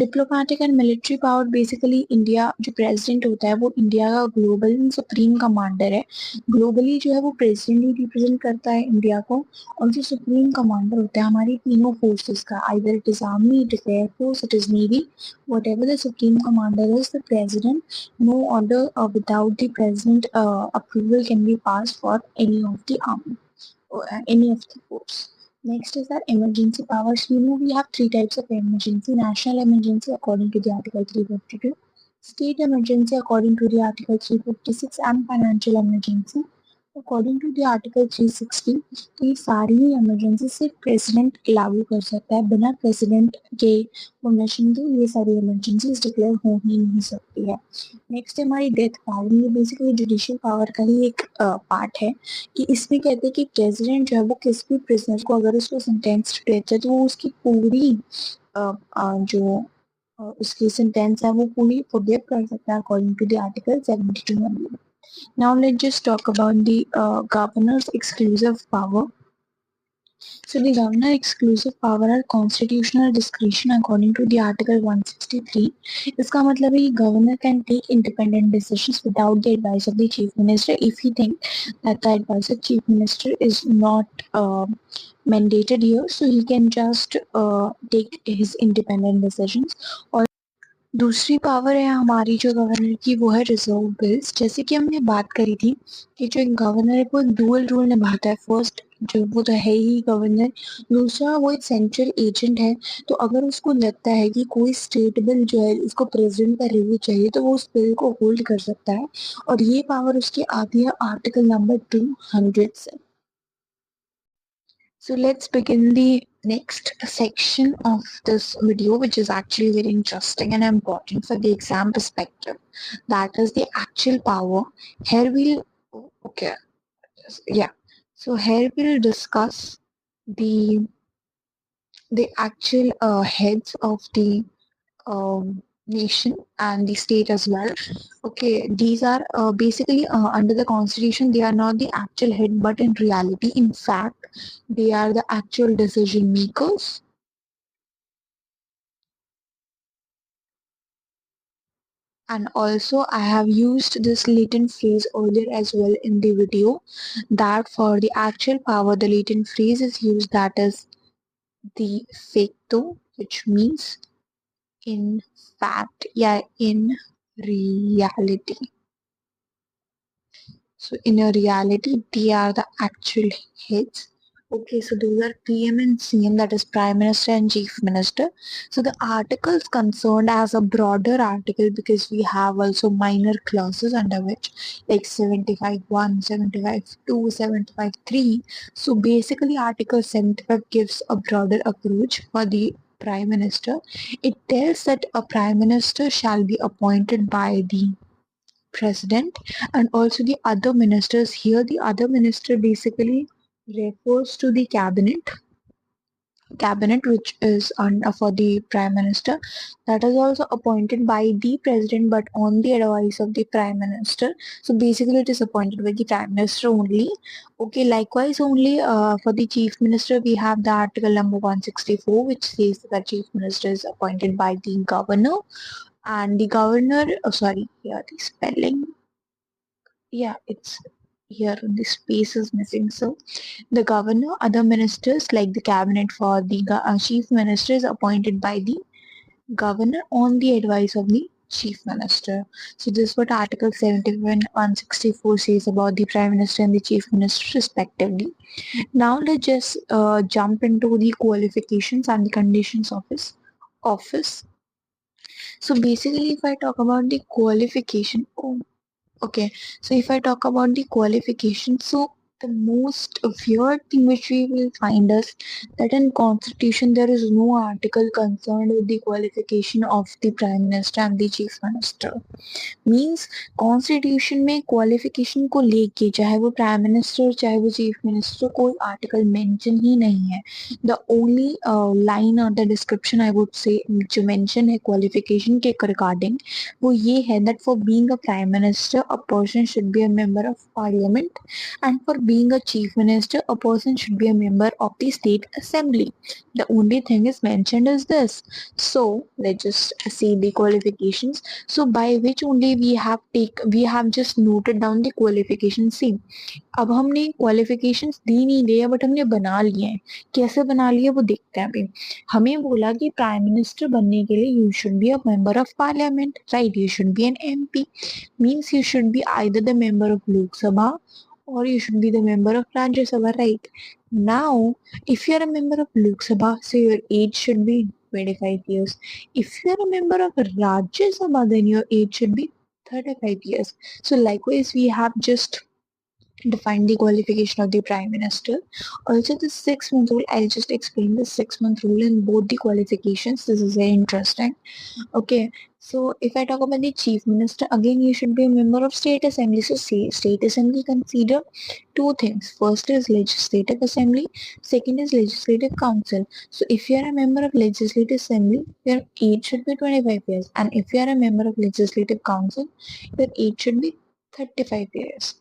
Diplomatic and military power basically India जो president होता है वो India का global supreme commander है। Globally जो है वो president ही represent करता है इंडिया को, और जो सुप्रीम कमांडर होता है हमारी तीनों फोर्सेस का, either it is army, it is air force, it is navy, whatever the supreme commander is the president. No order without the president approval can be passed for any of the army or any of the force. Next is our emergency powers. You know we have three types of emergency: national emergency according to the Article 352, state emergency according to the Article 356, and financial emergency according to the article 360। तो ये सारी ही emergency सिर्फ president लागू कर सकता है, बिना president के परमिशन के ये सारी इमरजेंसीज डिक्लेयर हो ही नहीं सकती है। नेक्स्ट है हमारी डेथ पावर। ये बेसिकली जुडिशियल पावर का ही एक पार्ट है कि इसमें कहते हैं कि प्रेसिडेंट जो है वो किसी भी प्रिजनर को अगर उसको सेंटेंस टू डेथ है तो वो उसकी पूरी जो उसकी सेंटेंस है वो पूरी फॉरगिव कर सकता है according to the article 72। Now let's just talk about the governor's exclusive power. So the governor exclusive power are constitutional discretion according to the article 163. इसका मतलब है governor can take independent decisions without the advice of the chief minister if he think that the advice of chief minister is not mandated here, so he can just take his independent decisions. और दूसरी power है हमारी जो governor की, वो है reserve bills. जैसे कि हमने बात करी थी कि जो गवर्नर है वो एक डुअल रोल निभाता है। फर्स्ट जो वो तो है ही गवर्नर, दूसरा वो एक सेंट्रल एजेंट है। तो अगर उसको लगता है कि कोई स्टेट बिल जो है उसको प्रेसिडेंट का रिव्यू चाहिए तो वो उस बिल को होल्ड कर सकता है, और ये पावर उसकी आती है आर्टिकल नंबर 200 से। So let's begin the next section of this video, which is actually very interesting and important for the exam perspective. That is the actual power. Here we'll, okay, yeah. So here we'll discuss the actual heads of the nation and the state as well. Okay, these are basically under the constitution, they are not the actual head, but in reality, in fact, they are the actual decision makers. And also I have used this latent phrase earlier as well in the video, that for the actual power, the latent phrase is used, that is the facto, which means in fact, yeah, in reality. So in a reality, they are the actual heads. Okay, so those are PM and CM, that is Prime Minister and Chief Minister. So the articles concerned as a broader article because we have also minor clauses under which, like 75(1), 75(2), 75(3). So basically Article 75 gives a broader approach for the prime minister, it tells that a prime minister shall be appointed by the president and also the other ministers. Here the other minister basically refers to the cabinet which is for the prime minister, that is also appointed by the president but on the advice of the prime minister. So basically it is appointed by the prime minister only. Okay, likewise only for the chief minister we have the article number 164 which says that chief minister is appointed by the governor, and the governor, oh sorry, here the spelling, yeah, it's here the space is missing. So the governor, other ministers like the cabinet for the chief minister is appointed by the governor on the advice of the chief minister. So this is what Article 71 164 says about the prime minister and the chief minister respectively. Now let's just jump into the qualifications and the conditions of his office. So basically if I talk about the qualification, okay, so if I talk about the qualification, so the most weird thing which we will find is that in constitution there is no article concerned with the qualification of the prime minister and the chief minister. Means constitution में qualification को लेके चाहे वो prime minister चाहे वो chief minister कोई article mention ही नहीं है. द ओनली लाइन और द डिस्क्रिप्शन आई वुड से जो मेंशन है क्वालिफिकेशन के रिगार्डिंग वो ये है that for being a prime minister a person should be a member of parliament and for being a chief minister a person should be a member of the state assembly. The only thing is mentioned is this. So let's just see the qualifications. So by which only we have just noted down the qualification. See, अब हमने qualifications दी नहीं गई है but हमने बना लिए हैं. कैसे बना लिए वो देखते हैं अभी. हमें बोला कि प्राइम मिनिस्टर बनने के लिए you should be a member of parliament, right, you should be an MP, means you should be either the member of Lok Sabha or you should be the member of Rajya Sabha, right? Now, if you are a member of Lok Sabha, so your age should be 25 years. If you are a member of Rajya Sabha, then your age should be 35 years. So likewise, we have just define the qualification of the prime minister. Also the 6 month rule, I'll just explain the 6 month rule in both the qualifications. This is very interesting. Okay, so if I talk about the chief minister, again you should be a member of state assembly. So state assembly consider two things. First is legislative assembly, second is legislative council. So if you are a member of legislative assembly, your age should be 25 years, and if you are a member of legislative council, your age should be 35 years.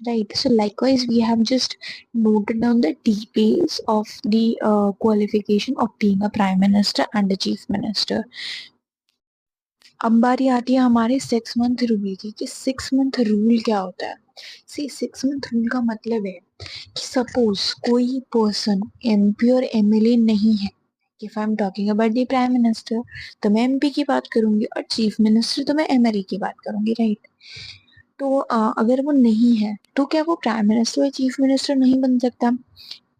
Right. So likewise, we have just noted down the details of the qualification of being a prime minister and a chief minister. अब बारी आती है हमारे 6 month rule की कि 6 month rule क्या होता है. सी 6 मंथ रूल का मतलब है कि सपोज कोई पर्सन एमपी और एमएलए नहीं है. If I am talking about the prime minister तो मैं एमपी की बात करूंगी और चीफ मिनिस्टर तो मैं एमएलए की बात करूंगी, राइट. तो अगर वो नहीं है तो क्या वो प्राइम मिनिस्टर या चीफ मिनिस्टर नहीं बन सकता?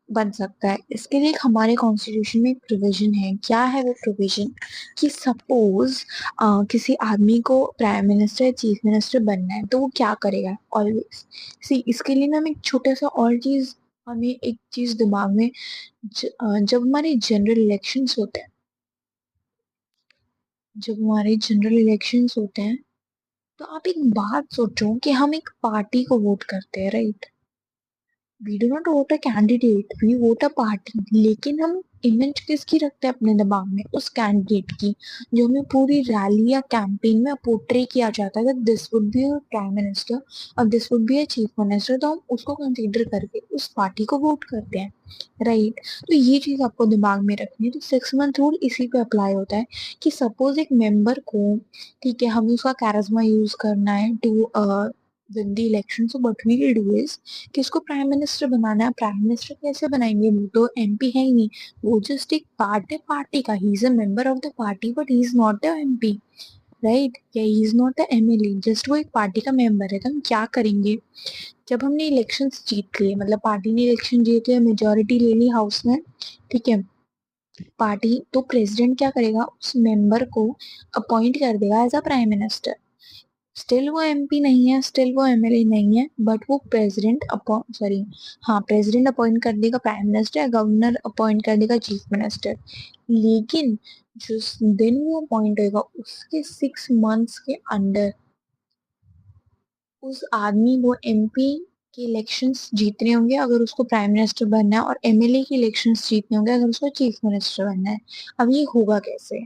बन सकता है. इसके लिए हमारे कॉन्स्टिट्यूशन में एक प्रोविजन है. क्या है वो प्रोविजन कि सपोज किसी आदमी को प्राइम मिनिस्टर या चीफ मिनिस्टर बनना है तो वो क्या करेगा ऑलवेज. सी इसके लिए ना हम एक छोटा सा और चीज हमें एक चीज दिमाग में जब हमारे जनरल इलेक्शंस होते हैं तो आप एक बात सोचो कि हम एक पार्टी को वोट करते हैं, right. We do not vote a candidate, we vote a party. लेकिन हम इमेज किसकी रखते हैं अपने दिमाग में? उस कैंडिडेट की जो हमें पूरी रैली या कैंपेन में पोर्ट्रे किया जाता है. This would be a prime minister और this would be a chief minister. तो हम उसको कंसीडर करके उस पार्टी को वोट करते हैं, राइट. तो ये चीज आपको दिमाग में रखनी है. तो 6 मंथ रूल इसी पे अप्लाई होता है कि सपोज एक मेंबर को, ठीक है, हमें उसका कैरिज्मा यूज करना है to win the election. So what we will do is कि इसको प्राइम मिनिस्टर बनाना है. प्राइम मिनिस्टर कैसे बनाएंगे? वो तो एमपी है ही नहीं, वो जस्ट एक पार्ट है पार्टी का. He is a member of the party but he is not the MP, right, या he is not the MLA. Just वो एक पार्टी का मेंबर है. तो हम क्या करेंगे जब हमने इलेक्शन जीत लिए, मतलब पार्टी ने इलेक्शन जीत लिया, मेजोरिटी ले ली हाउस में, ठीक है, पार्टी, तो प्रेसिडेंट क्या करेगा? उस मेंबर को अपॉइंट कर देगा as a prime minister. Still वो एमपी नहीं है, स्टिल वो एमएलए नहीं है, बट वो प्रेसिडेंट हाँ प्रेसिडेंट अपॉइंट कर देगा प्राइम मिनिस्टर, या गवर्नर अपॉइंट कर देगा चीफ मिनिस्टर। लेकिन जिस दिन वो अपॉइंट होगा उसके 6 मंथ्स के अंदर उस आदमी को एमपी के इलेक्शंस जीतने होंगे अगर उसको प्राइम मिनिस्टर बनना है, और एमएलए के इलेक्शंस जीतने होंगे अगर उसको चीफ मिनिस्टर बनना है। अब ये होगा कैसे?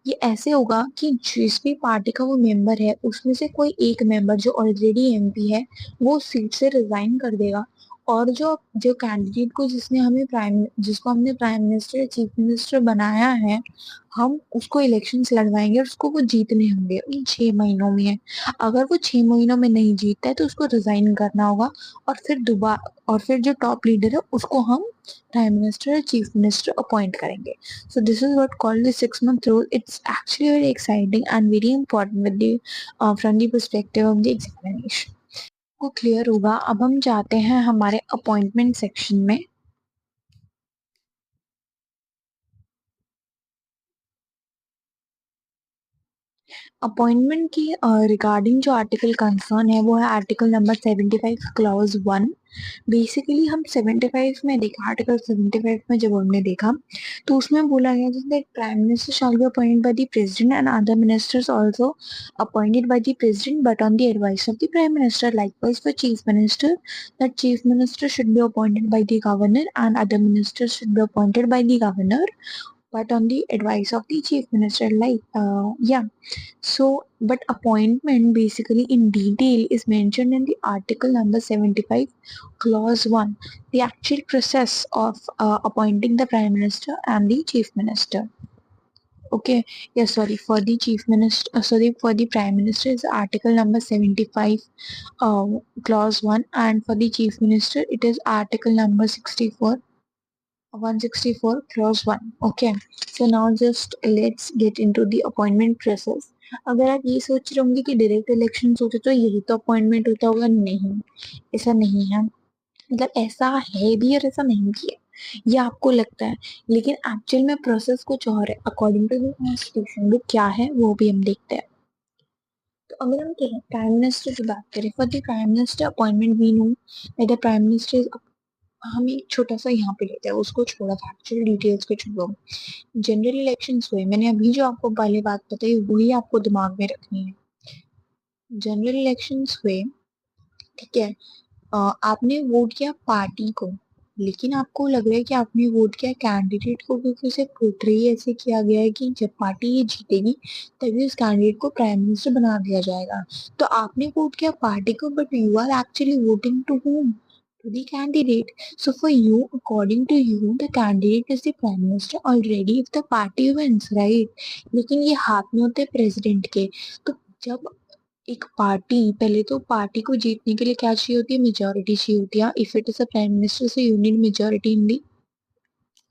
ये ऐसे होगा कि जिस भी पार्टी का वो मेंबर है उसमें से कोई एक मेंबर जो ऑलरेडी एमपी है वो सीट से रिजाइन कर देगा, और जो जो कैंडिडेट को जिसको हमने प्राइम मिनिस्टर या चीफ मिनिस्टर बनाया है, हम उसको इलेक्शंस लड़वाएंगे और उसको वो जीतने होंगे उन 6 महीनों में। अगर वो 6 महीनों में नहीं जीतता है तो उसको रिजाइन करना होगा, और फिर जो टॉप लीडर है उसको हम प्राइम मिनिस्टर या चीफ मिनिस्टर अपॉइंट करेंगे। So this is what called the 6 month rule. It's actually very exciting and very important with the from the perspective of the examination. को क्लियर होगा। अब हम जाते हैं हमारे अपॉइंटमेंट सेक्शन में। अपॉइंटमेंट की रिगार्डिंग जो आर्टिकल कंसर्न है वो है आर्टिकल नंबर 75 क्लॉज 1। बेसिकली हम 75 में देखा, आर्टिकल 75 में जब हमने देखा तो उसमें बोला गया जिसमें prime minister shall be appointed by the president and other ministers also appointed by the president but on the advice of the prime minister. Likewise for chief minister, that chief minister should be appointed by the governor and other ministers should be appointed by the governor but on the advice of the chief minister. Yeah, so, but appointment basically in detail is mentioned in the article number 75, clause 1, the actual process of appointing the prime minister and the chief minister. Okay, yeah, sorry, for the chief minister, sorry, for the prime minister is article number 75, clause 1, and for the chief minister it is article number 164 clause 1. Okay, so now just let's get into the appointment process. अगर आप ये सोच रहे होंगे कि direct election होते तो यही तो अपॉइंटमेंट होता होगा, नहीं, ऐसा नहीं है। मतलब ऐसा है भी और ऐसा नहीं भी है, ये आपको लगता है, लेकिन एक्चुअल में प्रोसेस कुछ और है। अकॉर्डिंग टू द कॉन्स्टिट्यूशन वो क्या है वो भी हम देखते हैं। तो अगर हम प्राइम मिनिस्टर की बात करें, for the prime minister appointment we know that the prime minister is, हम एक छोटा सा यहाँ पे लेते हैं, उसको छोड़ा, फैक्चुअल डिटेल्स को छोड़ो। जनरल इलेक्शंस हुए, मैंने अभी जो आपको पहले बात बताई वही आपको दिमाग में रखनी है। जनरल इलेक्शंस हुए, ठीक है, आपने वोट किया पार्टी को, लेकिन आपको लग रहा है कि आपने वोट किया कैंडिडेट को, क्योंकि उसे पोर्ट्रे ऐसे किया गया है कि जब पार्टी ये जीतेगी तभी उस कैंडिडेट को प्राइम मिनिस्टर बना दिया जाएगा। तो आपने वोट किया पार्टी को, but you are actually voting to whom? To the candidate. So for you, according to you, the candidate is the prime minister already if the party wins, right? लेकिन ये हाथ में होते हैं प्रेसिडेंट के। तो जब एक पार्टी, पहले तो पार्टी को जीतने के लिए क्या चाहिए होती है? मेजोरिटी चाहिए होती है। If it is a prime minister so you need majority in the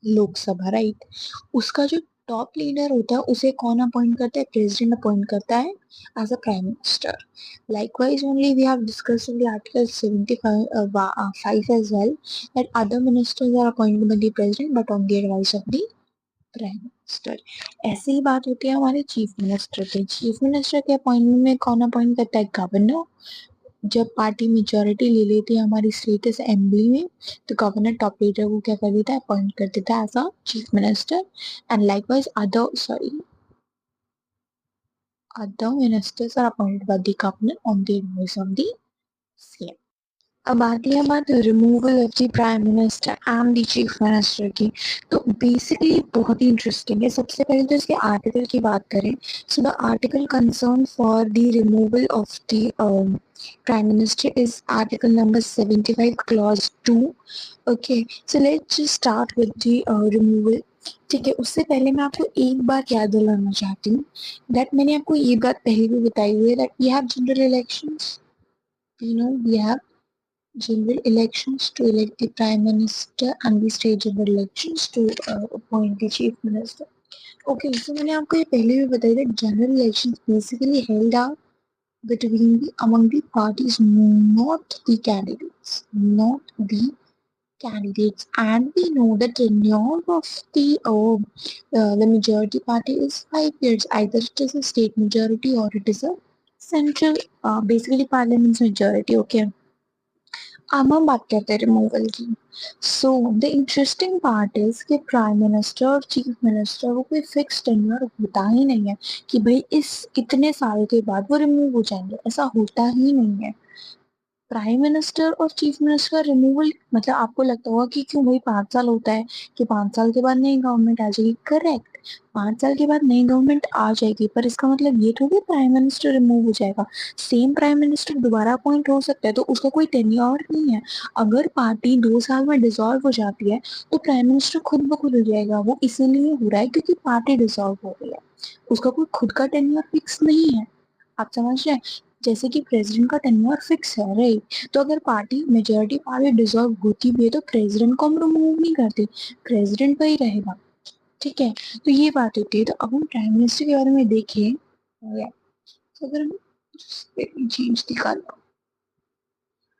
Lok Sabha, right? उसका जो टॉप लीडर होता है उसे कौन अपॉइंट करता है? प्रेसिडेंट अपॉइंट करता है as a prime minister. Likewise, only we have discussed in the Article 75 5 as well that other ministers are appointed by the president but on the advice of the prime minister. ऐसी ही बात होती है हमारे chief minister की। Chief minister के appointment में कौन appoint करता है? गवर्नर। जब पार्टी मेजोरिटी ले लेती है हमारी स्टेट असेंबली में तो गवर्नर टॉप लीडर को क्या कर देता है? अपॉइंट कर देता है as a chief minister. And likewise other ministers are appointed by the governor on the advice of the CM। अब आती है बात removal of the prime minister and the chief minister की। तो बेसिकली बहुत ही इंटरेस्टिंग है। सबसे पहले तो इसके आर्टिकल की बात करें, so the article concern for the removal of the prime minister is article number 75 clause 2। Okay, so let's just start with the removal. ठीक है, उससे पहले मैं आपको एक बात याद दिलाना चाहती हूँ दैट मैंने आपको ये बात पहले भी बताई हुई है that we have general elections, we have general elections to elect the prime minister and the state general elections to appoint the chief minister. Okay, so मैंने आपको ये पहले भी बताया था general elections basically held out between among the parties, not the candidates, and we know that tenure of the majority party is 5 years. Either it is a state majority or it is a central basically parliament majority. Okay, अब हम बात करते हैं removal की। So the interesting part is कि prime minister और chief minister वो कोई फिक्स टेन्योर होता ही नहीं है कि भाई इस इतने साल के बाद वो रिमूव हो जाएंगे, ऐसा होता ही नहीं है। प्राइम मिनिस्टर और चीफ मिनिस्टर का रिमूवल मतलब आपको लगता होगा कि क्यों भाई 5 साल होता है कि 5 साल के बाद नई गवर्नमेंट आ जाएगी। करेक्ट, 5 साल के बाद नई गवर्नमेंट आ जाएगी, पर इसका मतलब ये थोड़ी प्राइम मिनिस्टर रिमूव हो जाएगा। सेम प्राइम मिनिस्टर दोबारा अपॉइंट हो सकता है, तो उसका कोई टेन्योर नहीं है। अगर पार्टी 2 साल में डिसॉल्व हो जाती है तो प्राइम मिनिस्टर खुद ब खुद हो जाएगा। वो इसीलिए हो रहा है क्योंकि पार्टी डिसॉल्व हो रही है, उसका कोई खुद का टेन्योर फिक्स नहीं है। आप समझ रहे हैं? जैसे कि प्रेसिडेंट का टेन्योर फिक्स है, राइट? तो अगर पार्टी मेजोरिटी पार्टी डिसॉल्व होती भी है तो प्रेसिडेंट को हम रिमूव नहीं करते, प्रेसिडेंट वही रहेगा। ठीक है, तो ये बात होती है। तो अब हम प्राइम मिनिस्टर के बारे में देखें, तो अगर हम चेंज दिखाना,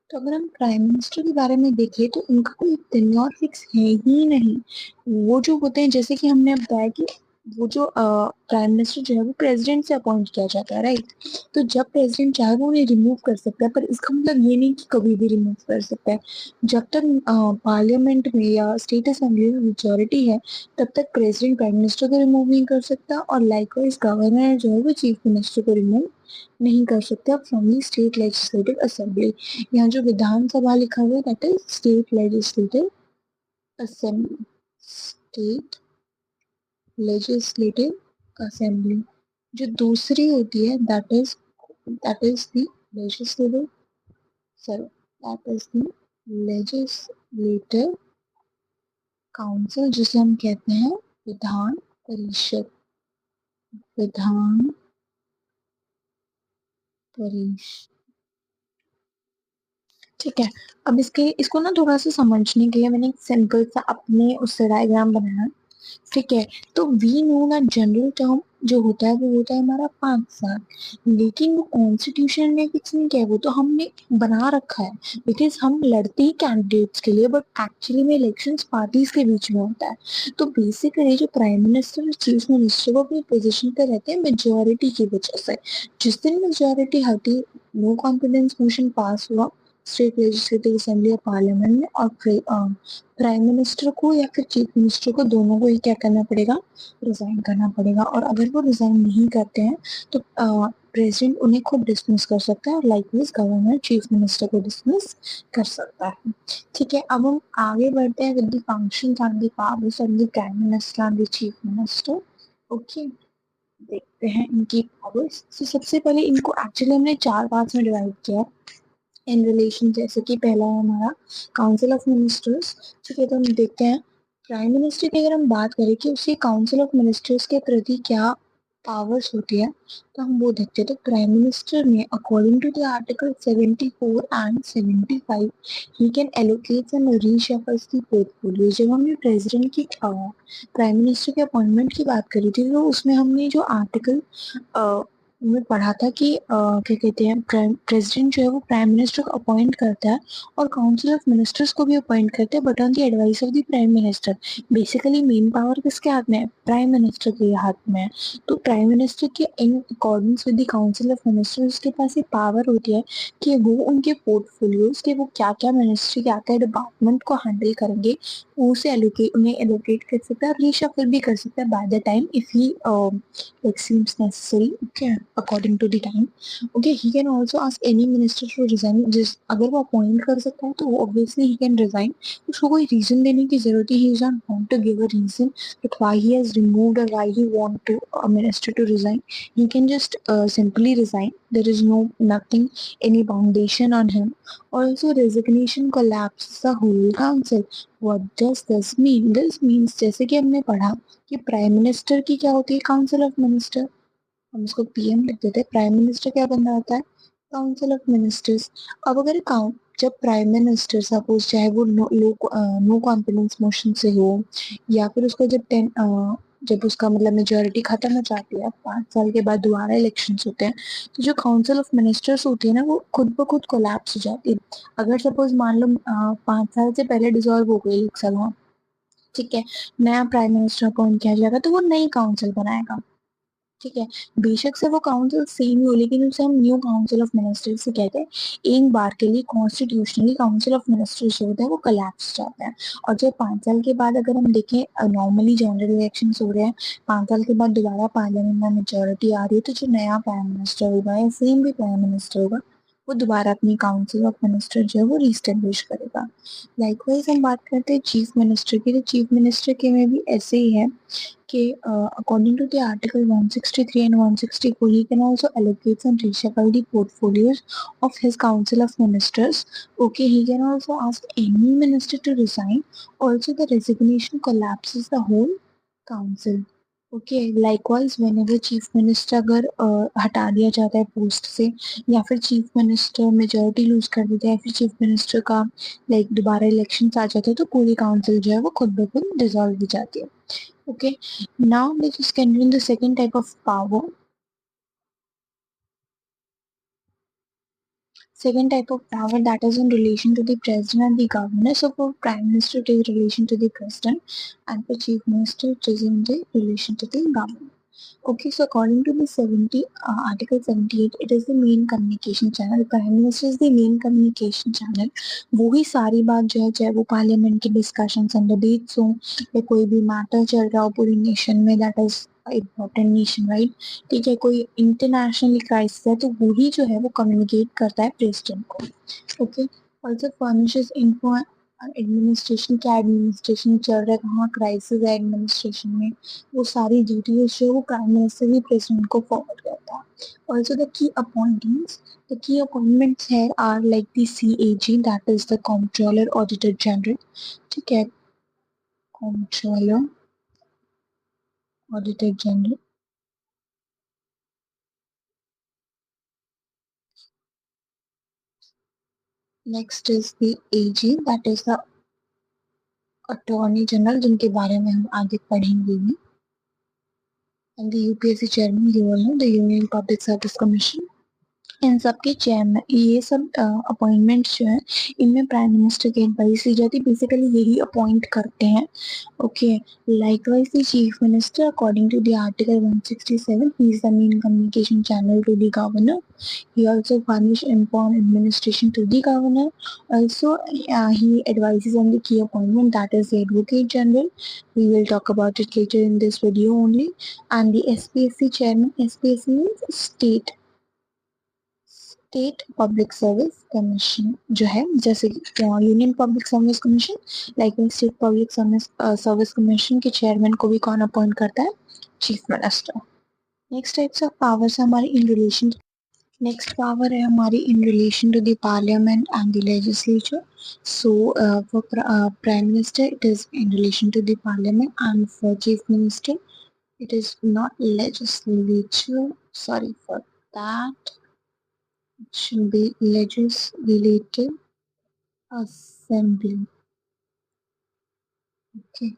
तो अगर हम प्राइम मिनिस्टर के बारे में देखें तो उनका कोई टेन्योर फिक्स है ही नहीं। वो जो होते हैं, जैसे कि हमने बताया कि वो जो प्राइम मिनिस्टर जो है वो प्रेसिडेंट से अपॉइंट किया जाता है, राइट? तो जब प्रेसिडेंट चाहे वो उन्हें रिमूव कर सकता है, पर इसका मतलब ये नहीं कि कभी भी रिमूव कर सकता है। जब तक पार्लियामेंट में या स्टेट असेंबली में मेजोरिटी है तब तक प्रेसिडेंट प्राइम मिनिस्टर को रिमूव नहीं कर सकता, और लाइकवाइज गवर्नर जो है वो चीफ मिनिस्टर को रिमूव नहीं कर सकते from the state legislative assembly. यहाँ जो विधानसभा लिखा हुआ है that is state legislative assembly, state legislative assembly. जो दूसरी होती है that is the legislative, sorry, that is the legislative council, जिसे हम कहते हैं विधान परिषद, विधान परिषद। ठीक है, अब इसको ना थोड़ा सा समझने के लिए मैंने एक सिंपल सा अपने उससे डायग्राम बनाया। ठीक है, तो we know that general term जो होता है वो होता है हमारा 5 साल, लेकिन वो कॉन्स्टिट्यूशन ने फिक्स नहीं किया, वो तो हमने बना रखा है बिकॉज हम लड़ते ही कैंडिडेट्स के लिए, बट एक्चुअली में इलेक्शंस पार्टीज के बीच में होता है। तो बेसिकली जो प्राइम मिनिस्टर और चीफ मिनिस्टर वो अपनी पोजीशन पे रहते हैं मेजोरिटी की वजह से। जिस दिन मेजोरिटी हटी, नो कॉन्फिडेंस मोशन पास हुआ स्टेट लेजिस्लेटिव असेंबली और पार्लियामेंट में, और प्राइम मिनिस्टर को या फिर चीफ मिनिस्टर को दोनों को ही क्या करना पड़ेगा, रिजाइन करना पड़ेगा। और अगर वो रिजाइन नहीं करते हैं तो प्रेसिडेंट उन्हें खुद डिसमिस कर सकता है, और लाइकवाइज गवर्नर चीफ मिनिस्टर को डिसमिस कर सकता है। ठीक है, अब हम आगे बढ़ते हैं with the functions and the powers of the prime minister and the chief minister. Okay, देखते हैं इनकी पावर्स। तो सबसे पहले इनको एक्चुअली हमने 4 पार्ट्स में डिवाइड किया इन रिलेशन। जैसे कि पहला है हमारा काउंसिल ऑफ मिनिस्टर्स। ठीक है, तो हम देखते हैं प्राइम मिनिस्टर की अगर हम बात करें कि उसके काउंसिल ऑफ मिनिस्टर्स के प्रति क्या पावर्स होती है, तो हम वो देखते हैं। तो प्राइम मिनिस्टर में according to the article 74 and 75 he can allocate and reshuffles the portfolio. जब हमने प्रेसिडेंट की प्राइम मिनिस्टर के अपॉइंटमेंट की बात करी थी, तो उसमें हमने जो आर्टिकल में पढ़ा था कि क्या कहते हैं, प्रेसिडेंट जो है वो प्राइम मिनिस्टर को अपॉइंट करता है और काउंसिल ऑफ मिनिस्टर्स को भी अपॉइंट करते हैं, but on the advice of the prime minister. Basically main power किसके हाथ में है? प्राइम मिनिस्टर के हाथ में है। तो प्राइम मिनिस्टर के in accordings with the council of ministers के पास ये पावर होती है कि वो उनके पोर्टफोलियोज के वो क्या क्या मिनिस्ट्री क्या क्या डिपार्टमेंट को हैंडल करेंगे वो उसे उन्हें एलोकेट कर सकता है, रीशफल भी कर सकता है by the time if he like seems necessary, okay, according to the time. Okay, he can also ask any minister to resign, जिस अगर वो अपॉइंट कर सकता है तो वो obviously he can resign। उसको कोई रीजन देने की जरूरत ही, he is not want to give a reason that why he has removed or why he want to a minister to resign। he can just simply resign, there is no nothing any foundation on him। also resignation collapses the whole council। what does this mean? this means जैसे कि हमने पढ़ा कि prime minister की क्या होती है, council of minister, हम इसको पीएम लिख देते हैं। प्राइम मिनिस्टर क्या बंदा होता है, काउंसिल ऑफ मिनिस्टर्स। अब अगर जब प्राइम मिनिस्टर सपोज चाहे वो नो कॉन्फिडेंस मोशन से हो, या फिर उसको जब उसका मतलब मेजोरिटी खत्म हो जाती है, 5 साल के बाद दोबारा इलेक्शन होते हैं, तो जो काउंसिल ऑफ मिनिस्टर्स होती है ना वो खुद ब खुद कोलैप्स हो जाती है। अगर सपोज मान लो 5 साल से पहले डिसॉल्व हो गई लोकसभा, ठीक है, नया प्राइम मिनिस्टर अपॉइंट किया जाएगा तो वो नई काउंसिल बनाएगा। ठीक है, बेशक से वो काउंसिल सेम ही हो लेकिन उसे हम न्यू काउंसिल ऑफ मिनिस्टर्स से कहते हैं। एक बार के लिए कॉन्स्टिट्यूशनली काउंसिल ऑफ मिनिस्टर्स जो होता है वो कोलैप्स जाता है। और जब 5 साल के बाद अगर हम देखें नॉर्मली जनरल इलेक्शन हो रहे हैं, 5 साल के बाद दोबारा पार्लियामेंट में मेजोरिटी आ रही है, तो जो नया प्राइम मिनिस्टर होगा या सेम भी प्राइम मिनिस्टर होगा वो दोबारा अपनी काउंसिल ऑफ मिनिस्टर जो है वो रीस्टेब्लिश करेगा। लाइकवाइज हम बात करते हैं चीफ मिनिस्टर की, तो चीफ मिनिस्टर के में भी ऐसे ही है कि according to the article 163 and 164 he can also allocate and reshuffle the portfolios of his council of ministers. Okay, he can also ask any minister to resign. Also the resignation collapses the whole council. Okay, likewise whenever chief minister अगर हटा दिया जाता है post से, या फिर chief minister majority loose कर देता है, या फिर चीफ मिनिस्टर का लाइक दोबारा इलेक्शन आ जाता है, तो पूरी काउंसिल जो है वो खुद ब खुद डिसॉल्व हो जाती है। Okay, now let us continue the second type of power. Second type of power that is in relation to the president and the governor. So for prime minister it is relation to the president, and for chief minister it is in the relation to the governor. Okay, so according to the Article 78, it is the main communication channel. Prime Minister is the main communication channel. वो ही सारी बात जो है, चाहे वो parliament की discussions and debates हो या कोई भी मैटर चल रहा हो पूरी नेशन में, that is important nation wide, ठीक है, कोई इंटरनेशनली क्राइसिस है, तो वही जो है वो कम्युनिकेट करता है प्रेसिडेंट को। Okay, also furnishes info administration, क्या एडमिनिस्ट्रेशन चल रहा है, कहाँ क्राइसिस है एडमिनिस्ट्रेशन में, वो सारी डिटेल्स जो वो प्राइम मिनिस्टर ही प्रेसिडेंट को फॉरवर्ड करता है। Also the key appointments, the key appointments here are like the CAG, that is the Comptroller Auditor General, ठीक है, Comptroller Auditor General. Next is the AG, that is the Attorney General, जिनके बारे में हम आगे पढ़ेंगे भी. And the UPSC Chairman, you all know, the Union Public Service Commission. इन सब के चेयरमैन, ये सब अपॉइंटमेंट्स जो है इनमें प्राइम मिनिस्टर की एडवाइस ली जाती है, बेसिकली यही अपॉइंट करते हैं। Okay, likewise the chief minister according to the article 167 he is the main communication channel to the governor. He also furnish inform administration to the governor. Also, he advises on the key appointment, that is the Advocate General. We will talk about it later in this video only. And the SPSC chairman, SPSC means state public service commission जो है, जैसे union public service commission, like state public service commission के chairman को भी कौन appoint करता है? Chief minister. Next types of powers हमारे इन रिलेशन, नेक्स्ट पावर है हमारी in relation to the parliament and the legislature. So for prime minister it is in relation to the parliament, and for chief minister it is not legislature, sorry for that, it should be legislative assembly. Okay.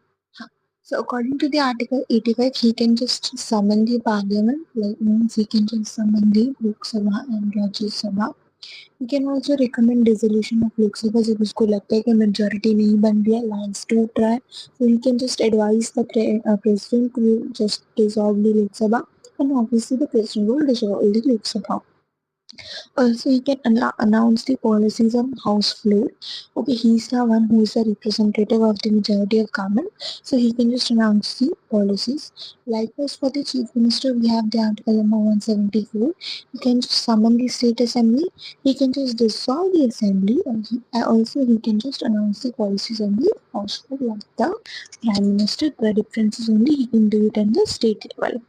So according to the article 85, he can just summon the parliament, like means he can just summon the Lok Sabha and Rajya Sabha. He can also recommend dissolution of Lok Sabha जब उसको लगता है कि majority नहीं बन रही है, lines टूट रहा है, so he can just advise the president to just dissolve the Lok Sabha, and obviously the president will dissolve the Lok Sabha. Also, he can announce the policies on House floor. Okay, he's the one who is the representative of the majority of government, so he can just announce the policies. Likewise, for the chief minister, we have the article number 174. He can just summon the state assembly. He can just dissolve the assembly, and also he can just announce the policies on the House floor like the prime minister. The difference is only he can do it on the state level.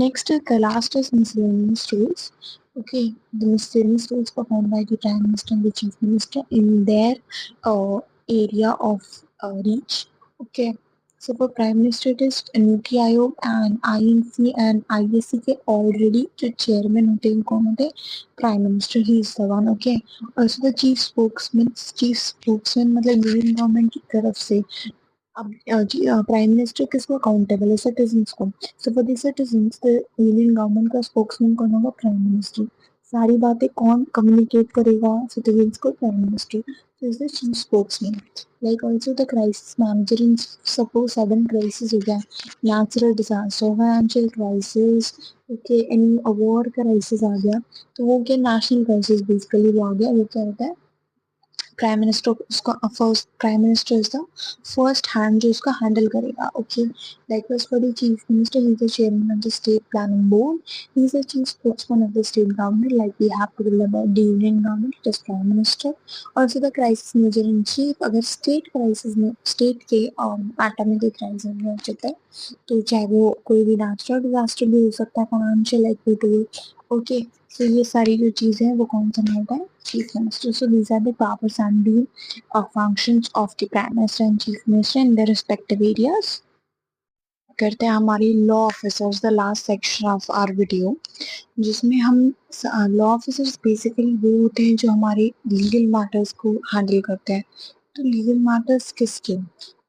Next, the last is miscellaneous rules. Okay, the miscellaneous rules performed by the Prime Minister and the Chief Minister in their area of reach. Okay, so for Prime Minister it is NITI Aayog and INC and ISC के already जो chairman होते हैं कौन होते हैं? Prime Minister, he is the one. Okay, also the chief spokesman मतलब union government की तरफ से अब प्राइम मिनिस्टर किसको अकाउंटेबल है? सिटीजन्स को. So for the citizens the union government का स्पोक्समैन कौन होगा? Prime minister. सारी बातें कौन कम्युनिकेट करेगा सिटीजन्स को? Prime minister. is the chief spokesman. Like also the crisis manager in suppose sudden crisis हो गया, natural disaster, financial crisis, okay, any award crisis आ गया, तो वो क्या national crisis basically वो आ गया, वो क्या होता है प्राइम मिनिस्टर उसका first prime minister is the first hand जो उसका हैंडल करेगा. Okay, likewise for the chief minister he is the chairman of the state planning board, he is the chief spokesman of the state government. Like we have to remember about the union government, it is prime minister. Also the crisis major in chief. अगर state crisis में state के आटा में कोई crisis में हो जाता है तो चाहे वो कोई भी नेचुरल डिजास्टर भी हो सकता है, फाइनेंशियल एक्विटी. ओके, सो ये सारी जो चीजें हैं वो कौन संभालता है? Chief Minister. So these are the powers and the functions of the Prime Minister and Chief Minister in their respective areas. करते हैं हमारी law officers, the last section of our video, जिसमें हम लॉ ऑफिसर्स बेसिकली वो होते हैं जो हमारे लीगल मैटर्स को हैंडल करते हैं. तो लीगल मैटर्स किसके?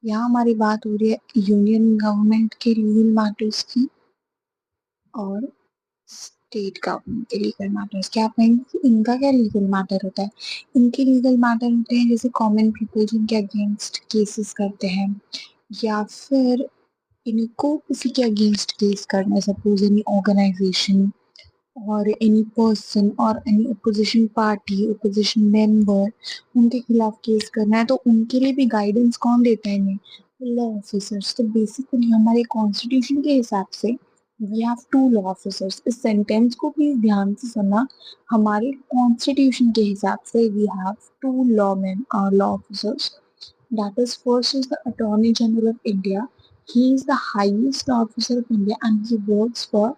यहाँ हमारी बात हो रही है यूनियन गवर्नमेंट के लीगल मैटर्स की और स्टेट गवर्नमेंट के लीगल मैटर्स. क्या आप कहेंगे कि इनका क्या लीगल मैटर होता है? इनके लीगल मैटर होते हैं जैसे कॉमन पीपल जिनके अगेंस्ट केसेस करते हैं, या फिर इनको किसी के अगेंस्ट केस करना है, सपोज एनी ऑर्गेनाइजेशन और एनी पर्सन और any opposition party, opposition member, उनके खिलाफ केस करना है, तो उनके लिए भी गाइडेंस कौन देता है इन्हें? Law officers. तो बेसिकली हमारे कॉन्स्टिट्यूशन के हिसाब से we have two law officers. इस सेंटेंस को प्लीज ध्यान से सुनना. हमारे कॉन्स्टिट्यूशन के हिसाब से we have two law law officers. That is first is the attorney general of India. He is the highest law officer of India and he works for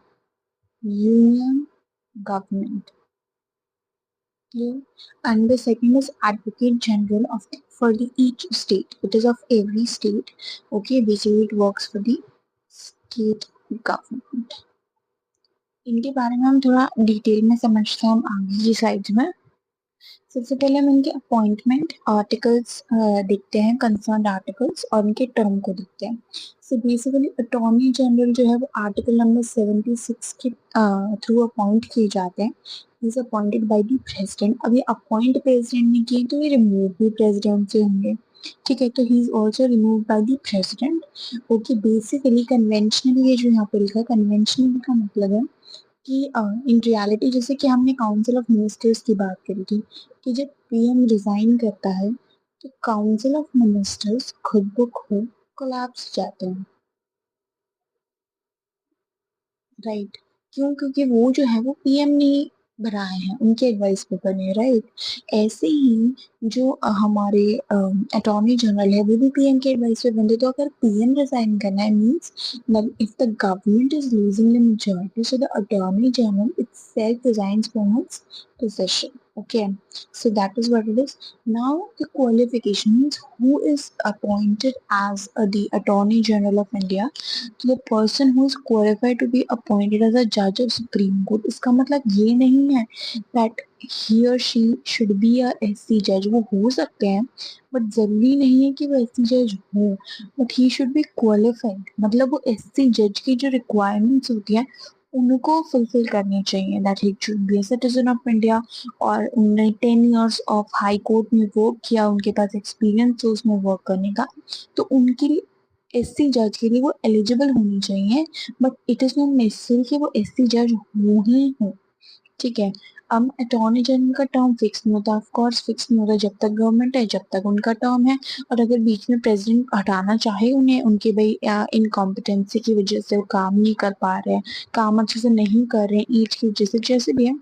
union government. Okay. And the second is Advocate General of for the each state. It is of every state. Okay, basically it works for the state government. इनके बारे में हम थोड़ा detail में समझते हैं हम आगे की स्लाइड्स में. सबसे पहले हम इनके अपॉइंटमेंट आर्टिकल्स देखते हैं, कंसर्न आर्टिकल्स, और उनके टर्म को देखते हैं. सो बेसिकली अटॉर्नी जनरल जो है वो आर्टिकल नंबर 76 के थ्रू अपॉइंट किए जाते हैं. Is appointed by the president. अभी अपॉइंट प्रेसिडेंट ने किए तो ये रिमूव भी प्रेसिडेंट से होंगे. ठीक है, तो he is also remove by the president. Okay, basically conventionally ये जो यहाँ पे लिखा है, कन्वेंशनली का मतलब है कि इन रियलिटी जैसे कि हमने काउंसिल ऑफ मिनिस्टर्स की बात करी थी कि जब पीएम रिजाइन करता है तो काउंसिल ऑफ मिनिस्टर्स खुद ब खुद कोलैप्स जाते हैं. राइट, क्यों? क्योंकि वो जो है वो पीएम नहीं बनाए हैं, उनके एडवाइस पे बने. राइट, ऐसे ही जो हमारे अटॉर्नी जनरल है वो भी पीएम के एडवाइस पे बनते. तो अगर पीएम रिजाइन करना है means if the government is losing the majority so the attorney general itself resigns from its position. Okay, so that is what it is. Now the qualification means who is appointed as the attorney general of India. The person who is qualified to be appointed as a judge of Supreme Court. इसका मतलब ये नहीं है that he or she should be a SC judge. वो हो सकते हैं but जरूरी नहीं है कि वो SC जज हो, but he should be qualified. मतलब वो SC जज की जो रिक्वायरमेंट्स होती हैं उनको फुलफिल करनी चाहिए. That he should be a citizen of India और उन्होंने 10 years ऑफ हाई कोर्ट में वर्क किया, उनके पास एक्सपीरियंस है उसमें वर्क करने का, तो उनके लिए एससी जज के लिए वो एलिजिबल होनी चाहिए. But it is not necessary कि वो एससी जज हो ही हो. ठीक है, अब अटॉर्नी जनरल का टर्म फिक्स नहीं होता. ऑफ कोर्स फिक्स नहीं होता जब तक गवर्नमेंट है, जब तक उनका टर्म है. और अगर बीच में प्रेसिडेंट हटाना चाहे उन्हें, उनके भाई इनकॉम्पिटेंसी की वजह से वो काम नहीं कर पा रहे हैं, काम अच्छे से नहीं कर रहे हैं, एज की वजह से, जैसे भी है,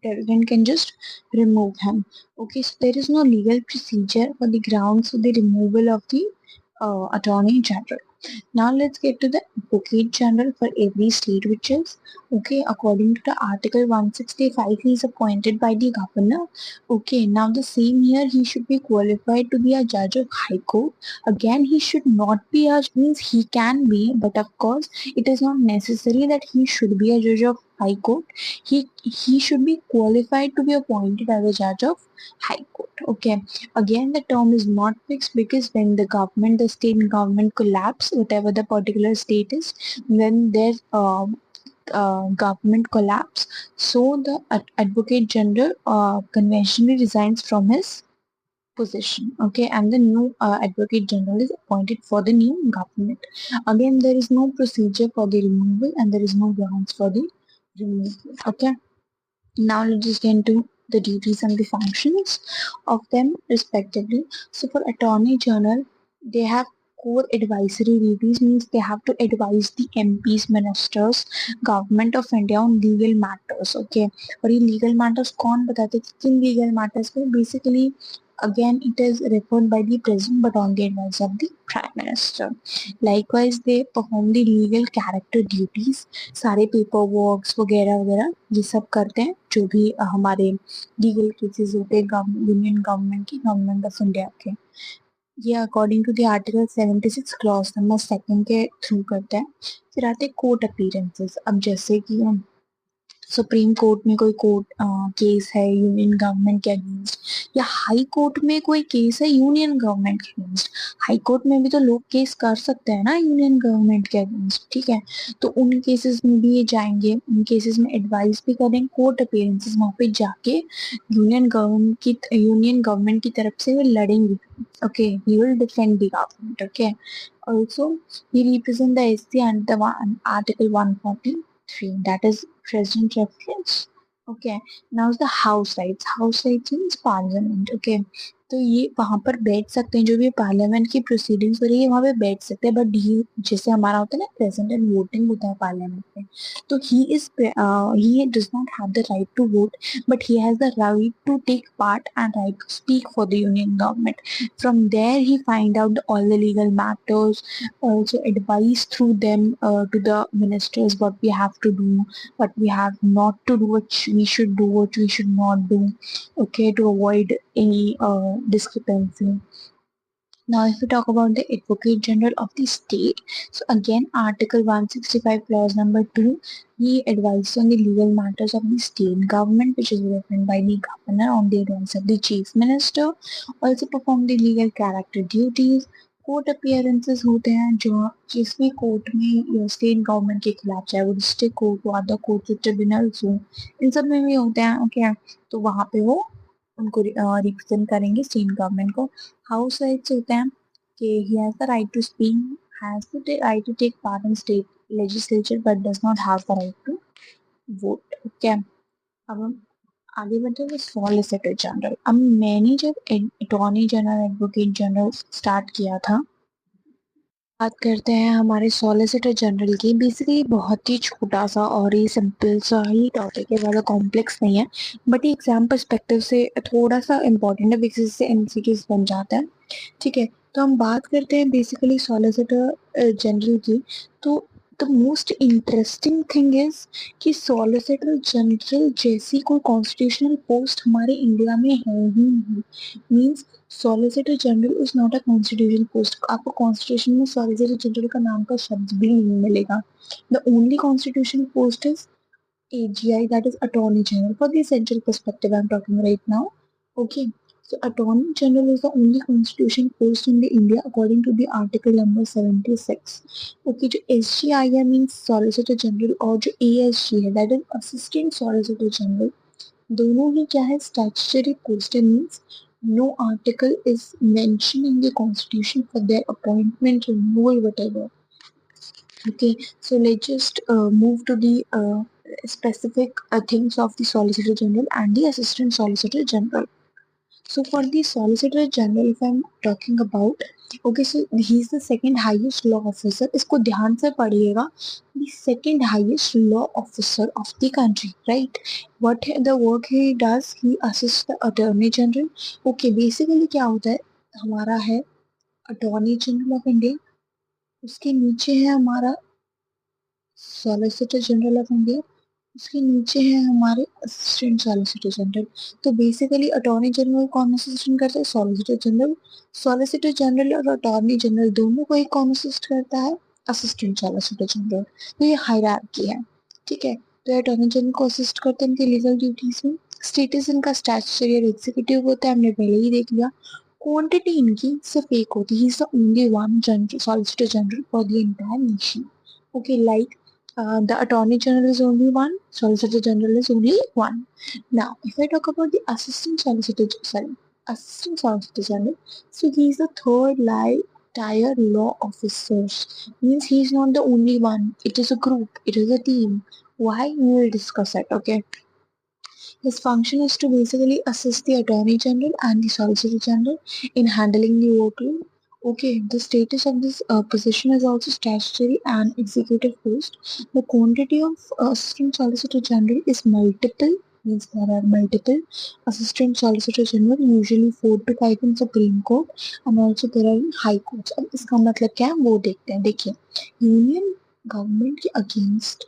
president can just remove him. Okay, so there is no legal procedure for the grounds for the removal of the attorney general. Now let's get to the advocate general for every state, which is okay according to the article 165 he is appointed by the governor. Okay, now the same here he should be qualified to be a judge of high court. Again, he should not be a means he can be, but of course it is not necessary that he should be a judge of high court. He should be qualified to be appointed as a judge of high court. Okay, again the term is not fixed because when the state government collapse, whatever the particular state is, when their government collapse, so the advocate general conventionally resigns from his position. Okay, and the new advocate general is appointed for the new government. Again, there is no procedure for the removal and there is no grounds for the removal. Okay, now let's just get into the duties and the functions of them respectively. So for attorney general, they have core advisory duties, means they have to advise the MPs, ministers, government of India on legal matters. Okay, और ये legal matters कौन बताते हैं, किन legal matters को? Basically again it is referred by the president but on the advice of the prime minister. Likewise they perform the legal character duties, सारे paper works वगैरह वगैरह ये सब करते हैं जो भी हमारे लीगल केसेस होते हैं यूनियन गवर्नमेंट की, गवर्नमेंट ऑफ इंडिया के, ये according to the article 76 clause number 2 के थ्रू करते हैं. फिर आते हैं कोर्ट अपीयरेंसेस. अब जैसे कि सुप्रीम कोर्ट में कोई कोर्ट केस है यूनियन गवर्नमेंट के अगेंस्ट, या हाई कोर्ट में कोई केस है यूनियन गवर्नमेंट के अगेंस्ट. हाई कोर्ट में भी तो लोग केस कर सकते हैं ना यूनियन गवर्नमेंट के अगेंस्ट, ठीक है. तो उन केसेस में भी ये जाएंगे, उन केसेस में एडवाइस भी करेंगे, कोर्ट अपीयरेंसेस वहां पे जाके यूनियन गवर्नमेंट की तरफ से वो लड़ेंगे. Okay, he will defend the government. Okay, also he represent the SC and the article 143, that is president reference. Okay, now is the house rights. House rights means parliament. Okay, तो ये वहां पर बैठ सकते हैं, जो भी पार्लियामेंट की प्रोसीडिंग्स हो रही है वहां पे बैठ सकते हैं. बट ही जैसे हमारा होता है ना प्रेजेंट एंड वोटिंग होता है पार्लियामेंट में, तो he does not have the right to vote, but he has the right to take part and right to speak for the union government. From there he find out all the legal matters, also advise through them to the ministers what we have to do, what we have not to do, what we should do, what we should not do. Okay, to avoid any discrepancy. Now, if we talk about the Advocate General of the state, so again, Article 165, clause number 2, he advises on the legal matters of the state government, which is written by the governor on the advice of the chief minister. Also perform the legal character duties. Court appearances होते हैं जो जिसमें court में state government के खिलाफ, चाहे वो district court हो, अदर कोर्ट, ट्रिब्यूनल्स हो, इन सब में भी होते हैं. ओके, तो वहां पे वो उनको रिप्रेजेंट करेंगे स्टेट गवर्नमेंट को. हाउस राइट्स होते हैं कि he has the right to speak, has the right to take part in state legislature but does not have the right to vote. Okay, अब हम आगे बढ़ते हैं सॉलिसिटर जनरल. अब मैंने जब attorney general, advocate general start किया था, बात करते हैं हमारे सॉलिसिटर जनरल की. बेसिकली बहुत ही छोटा सा और ये सिंपल सा ही टॉपिक है, ज़्यादा कॉम्प्लेक्स नहीं है, बट ये एग्जाम पर्सपेक्टिव से थोड़ा सा इम्पोर्टेंट है बिकॉज इससे एमसीक्यूज बन जाता है. ठीक है, तो हम बात करते हैं बेसिकली सॉलिसिटर जनरल की. तो the most interesting thing is कि सॉलिसिटर जनरल जैसी कोई कॉन्स्टिट्यूशनल पोस्ट हमारे इंडिया में है ही नहीं. Means solicitor general is not a constitution post. आपको कॉन्स्टिट्यूशन में सॉलिसिटर जनरल का नाम का शब्द भी नहीं मिलेगा. The only constitution post is AGI, that is Attorney General. For the essential perspective I'm talking right now. Okay, so Attorney General is the only constitution post in the India according to the article number 76. Okay, जो SGI है means Solicitor General, और जो ASG है that is Assistant Solicitor General, दोनों ही क्या है statutory post है. means no article is mentioned in the constitution for their appointment, removal, whatever. Okay, so let's just move to the specific things of the Solicitor General and the Assistant Solicitor General. So for the Solicitor General, if I'm talking about, okay, so he's the second highest law officer. इसको ध्यान से पढ़िएगा. The second highest law officer of the country, right? What the work he does, he assists the Attorney General. Okay, basically क्या होता है, हमारा है Attorney General of India, उसके नीचे है हमारा सॉलिसिटर जनरल ऑफ इंडिया, उसके नीचे है हमारे असिस्टेंट सॉलिसिटर जनरल. तो बेसिकली अटॉर्नी जनरल कौन असिस्टेंट करता है, सॉलिसिटर जनरल. सॉलिसिटर जनरल और अटॉर्नी जनरल दोनों को एक कौन असिस्ट करता है, असिस्टेंट सॉलिसिटर जनरल. तो ये हायरार्की है. ठीक है, तो अटॉर्नी जनरल को असिस्ट करते हैं इनकी लीगल ड्यूटीज में. स्टेटस इनका स्टैट्यूटरी और एग्जीक्यूटिव होता है, हमने पहले ही देख लिया. क्वांटिटी इनकी सिर्फ एक होती है, ही is the only one general solicitor general for the entire nation. Okay, like the Attorney General is only one, Solicitor General is only one. Now, if I talk about the Assistant Solicitor, sorry, Assistant Solicitor General. So he is the third tier law officers. Means he is not the only one. It is a group. It is a team. Why? We will discuss it. Okay. His function is to basically assist the Attorney General and the Solicitor General in handling the workload. Okay, the status of this position is also statutory and executive post. The quantity of Assistant Solicitor General is multiple, means there are multiple Assistant Solicitor General, usually 4 to 5 in Supreme Court and also there are High Courts. अब इसका मतलब क्या है वो देखते हैं. देखिए, union government के अगेंस्ट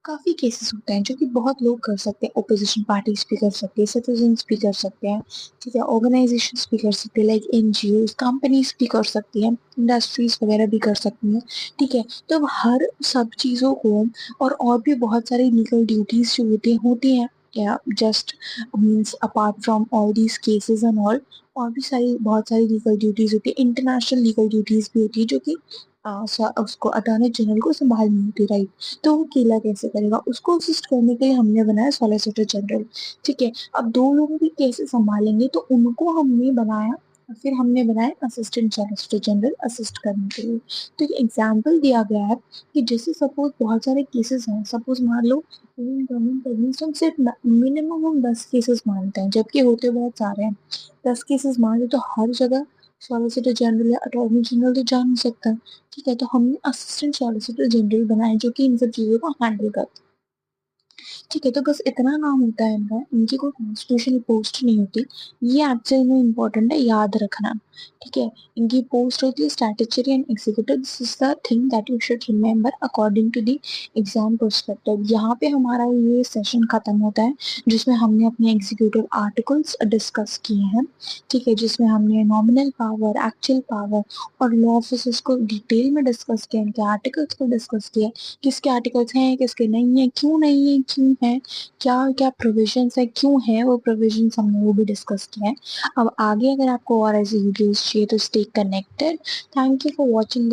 काफ़ी केसेस होते हैं जो कि बहुत लोग कर सकते हैं. ओपोजिशन पार्टीज भी कर सकते हैं, सिटीजन्स भी कर सकते हैं, ठीक है, ऑर्गेनाइजेशंस भी कर सकते हैं, लाइक एनजीओज, कंपनीज भी कर सकती हैं, इंडस्ट्रीज वगैरह भी कर सकती हैं. ठीक है, तो अब हर सब चीज़ों को और भी बहुत सारी लीगल ड्यूटीज जो होती हैं या just means apart from all these cases and all, और भी बहुत सारी लीगल ड्यूटीज होती है, इंटरनेशनल लीगल ड्यूटीज भी होती है जो कि उसको अटॉर्नी जनरल को संभालनी होती, राइट. तो वो अकेला कैसे करेगा, उसको असिस्ट करने के लिए हमने बनाया सॉलिसिटर जनरल. ठीक है, अब दो लोगों की केसेस संभालेंगे तो उनको हमने बनाया, फिर हमने बनाया असिस्टेंट सॉलिसिटर जनरल असिस्ट करने के लिए. तो ये एग्जाम्पल दिया गया है कि जैसे सपोज बहुत सारे केसेस हैं, सपोज मान लो गवर्नमेंट अगेंस्ट हम सिर्फ मिनिमम हम 10 केसेस मानते हैं, जबकि होते बहुत सारे हैं. 10 केसेस मानते तो हर जगह सॉलिसिटर जनरल या अटॉर्नी जनरल तो जा नहीं सकता. ठीक है, तो हमने असिस्टेंट सॉलिसिटर जनरल बनाए जो कि इन सब चीज़ों को हैंडल करते. ठीक है, तो बस इतना नाम होता है इनका, इनकी कोई कॉन्स्टिट्यूशनल पोस्ट नहीं होती. ये एक्चुअली में इम्पोर्टेंट है, याद रखना. ठीक है, इनकी पोस्ट होती है statutory and executive. This is the thing that you should remember according to the exam perspective. यहाँ पे हमारा ये सेशन खत्म होता है जिसमें हमने अपने एग्जीक्यूटिव आर्टिकल्स डिस्कस किए हैं. ठीक है, जिसमें हमने नॉमिनल पावर, एक्चुअल पावर और लॉ ऑफिसर्स को डिटेल में डिस्कस किया, इनके आर्टिकल्स को डिस्कस किया, किसके आर्टिकल्स हैं, किसके नहीं है, क्यों नहीं है, क्यों है, क्या क्या प्रोविजंस है, क्यों है वो प्रोविजंस, हमने वो भी डिस्कस किया है. अब आगे अगर आपको और ऐसी वीडियोस चाहिए तो stay connected. Thank you for watching.